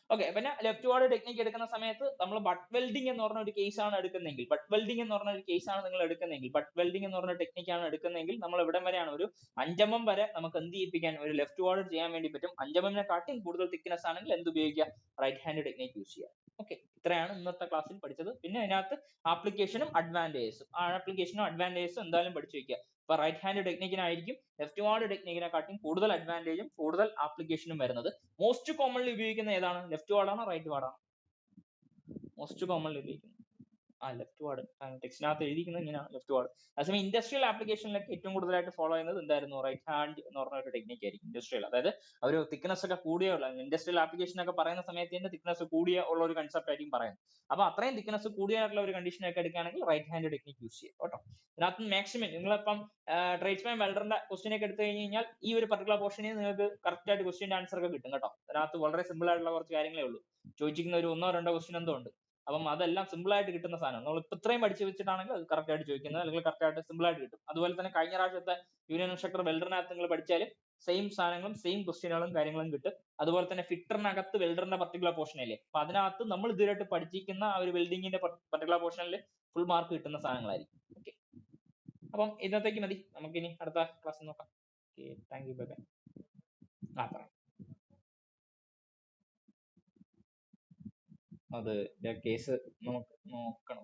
ഓക്കെ, പിന്നെ ലെഫ്റ്റ് വാർഡ് ടെക്നിക്ക് എടുക്കുന്ന സമയത്ത് നമ്മൾ ബട്ട് വെൽഡിംഗ് എന്ന് പറഞ്ഞ ഒരു കേസ് ആണ് എടുക്കുന്നതെങ്കിൽ, ബട്ട് വെൽഡിംഗ് എന്ന് പറഞ്ഞ ഒരു കേസ് ആണ് നിങ്ങൾ എടുക്കുന്നതെങ്കിൽ, ബട്ട് വെൽഡിംഗ് എന്ന് പറഞ്ഞ ടെക്നിക്കാണ് എടുക്കുന്നതെങ്കിൽ നമ്മൾ ഇവിടം വരെയാണ് ഒരു 5 mm വരെ നമുക്ക് എന്ത് ചെയ്യിപ്പിക്കാൻ ഒരു ലെഫ്റ്റ് വാർഡ് ചെയ്യാൻ വേണ്ടി പറ്റും. 5 mm കാട്ടിയും കൂടുതൽ തിക്നെസ് ആണെങ്കിൽ എന്ത് ഉപയോഗിക്കുക? റൈറ്റ് ഹാൻഡ് ടെക്നിക്ക് യൂസ് ചെയ്യുക. ഓക്കെ, ഇത്രയാണ് ഇന്നത്തെ ക്ലാസ്സിൽ പഠിച്ചത്. പിന്നെ അതിനകത്ത് ആപ്ലിക്കേഷനും അഡ്വാൻറ്റേജസും എന്തായാലും പഠിച്ചു വെക്കുക. ഇപ്പൊ റൈറ്റ് ഹാൻഡ് ടെക്നിക്കിനായിരിക്കും ലെഫ്റ്റ് വാർഡ് ടെക്നിക്കിനെക്കാട്ടും കൂടുതൽ അഡ്വാൻറ്റേജും കൂടുതൽ ആപ്ലിക്കേഷനും വരുന്നത്. മോസ്റ്റ് കോമൺലി ഉപയോഗിക്കുന്ന ഏതാണ്? ലെഫ്റ്റ് വാർഡ് ആണോ റൈറ്റ് വാർഡ് ആണോ? മോസ്റ്റ് കോമൺലി ഉപയോഗിക്കുന്നത് ലെഫ്റ്റ് വാർഡ്. ടെക്സ്റ്റിനകത്ത് എഴുതിക്കുന്നത് ഇങ്ങനെയാണ്, ലെഫ്റ്റ് വാർഡ്. അതേസമയം ഇൻഡസ്ട്രിയൽ ആപ്ലിക്കേഷനിലൊക്കെ ഏറ്റവും കൂടുതലായിട്ട് ഫോളോ ചെയ്യുന്നത് എന്തായിരുന്നു? റൈറ്റ് ഹാൻഡ് എന്ന് പറഞ്ഞ ഒരു ടെക്നിക്ക് ആയിരിക്കും ഇൻഡസ്ട്രിയൽ. അതായത് ഒരു തിക്നെസ് ഒക്കെ കൂടിയുള്ള ഇൻഡസ്ട്രിയൽ ആപ്ലിക്കേഷൻ ഒക്കെ പറയുന്ന സമയത്ത് തന്നെ തിക്നെസ് കൂടിയ ഉള്ള ഒരു കൺസെപ്റ്റ് ആയിരിക്കും പറയുന്നത്. അപ്പൊ അത്രയും തിക്നെസ് കൂടിയായിട്ടുള്ള ഒരു കണ്ടീഷൻ ഒക്കെ എടുക്കുകയാണെങ്കിൽ റൈറ്റ് ഹാൻഡ് ടെക്നിക്ക് യൂസ് ചെയ്യുക കേട്ടോ. ഇതിനകത്ത് മാക്സിമം നിങ്ങളിപ്പം ട്രേഡ്സ്മാൻ വെൽഡറിന്റെ ക്വസ്റ്റ്യൻ ഒക്കെ എടുത്തു കഴിഞ്ഞാൽ ഈ ഒരു പർട്ടിക്കുലർ പോർഷനിൽ നിങ്ങൾക്ക് കറക്റ്റ് ആയിട്ട് ക്വസ്റ്റ്യൻ ആൻസർ ഒക്കെ കിട്ടും കേട്ടോ. അതിനകത്ത് വളരെ സിമ്പിൾ ആയിട്ടുള്ള കുറച്ച് കാര്യങ്ങളേ ഉള്ളൂ. ചോദിച്ചിരിക്കുന്ന ഒരു 1-2 ക്വസ്റ്റ്യൻ എന്തോ ഉണ്ട്. അപ്പം അതെല്ലാം സിമ്പിൾ ആയിട്ട് കിട്ടുന്ന സാധനം. നമ്മൾ ഇപ്പൊ ഇത്രയും പഠിച്ചു വെച്ചിട്ടാണെങ്കിൽ അത് കറക്റ്റ് ആയിട്ട് ചോദിക്കുന്നത് അല്ലെങ്കിൽ കറക്റ്റ് ആയിട്ട് സിമ്പിൾ ആയിട്ട് കിട്ടും. അതുപോലെ തന്നെ കഴിഞ്ഞ പ്രാവശ്യത്തെ യൂണിയൻ ഇൻസ്ട്രക്ടർ വെൽഡറിനകത്ത് നിങ്ങൾ പഠിച്ചാൽ സെയിം സാധനങ്ങളും സെയിം ക്വസ്റ്റ്യനുകളും കാര്യങ്ങളും കിട്ടും. അതുപോലെ തന്നെ ഫിറ്ററിനകത്ത് വെൽഡറിന്റെ പർട്ടിക്കുലർ പോർഷൻ അല്ലേ, അപ്പൊ അതിനകത്ത് നമ്മൾ ഇതുവരെയായിട്ട് പഠിച്ചിരിക്കുന്ന ആ ഒരു വെൽഡിങ്ങിന്റെ പർട്ടിക്കുലർ പോർഷനിൽ ഫുൾ മാർക്ക് കിട്ടുന്ന സാധനങ്ങളായിരിക്കും. ഓക്കെ, അപ്പം ഇന്നത്തേക്ക് മതി. നമുക്കിനി അടുത്ത ക്ലാസ് നോക്കാം. Okay, thank you. Bye bye. പറയാം. അത് കേസ് നമുക്ക് നോക്കണം.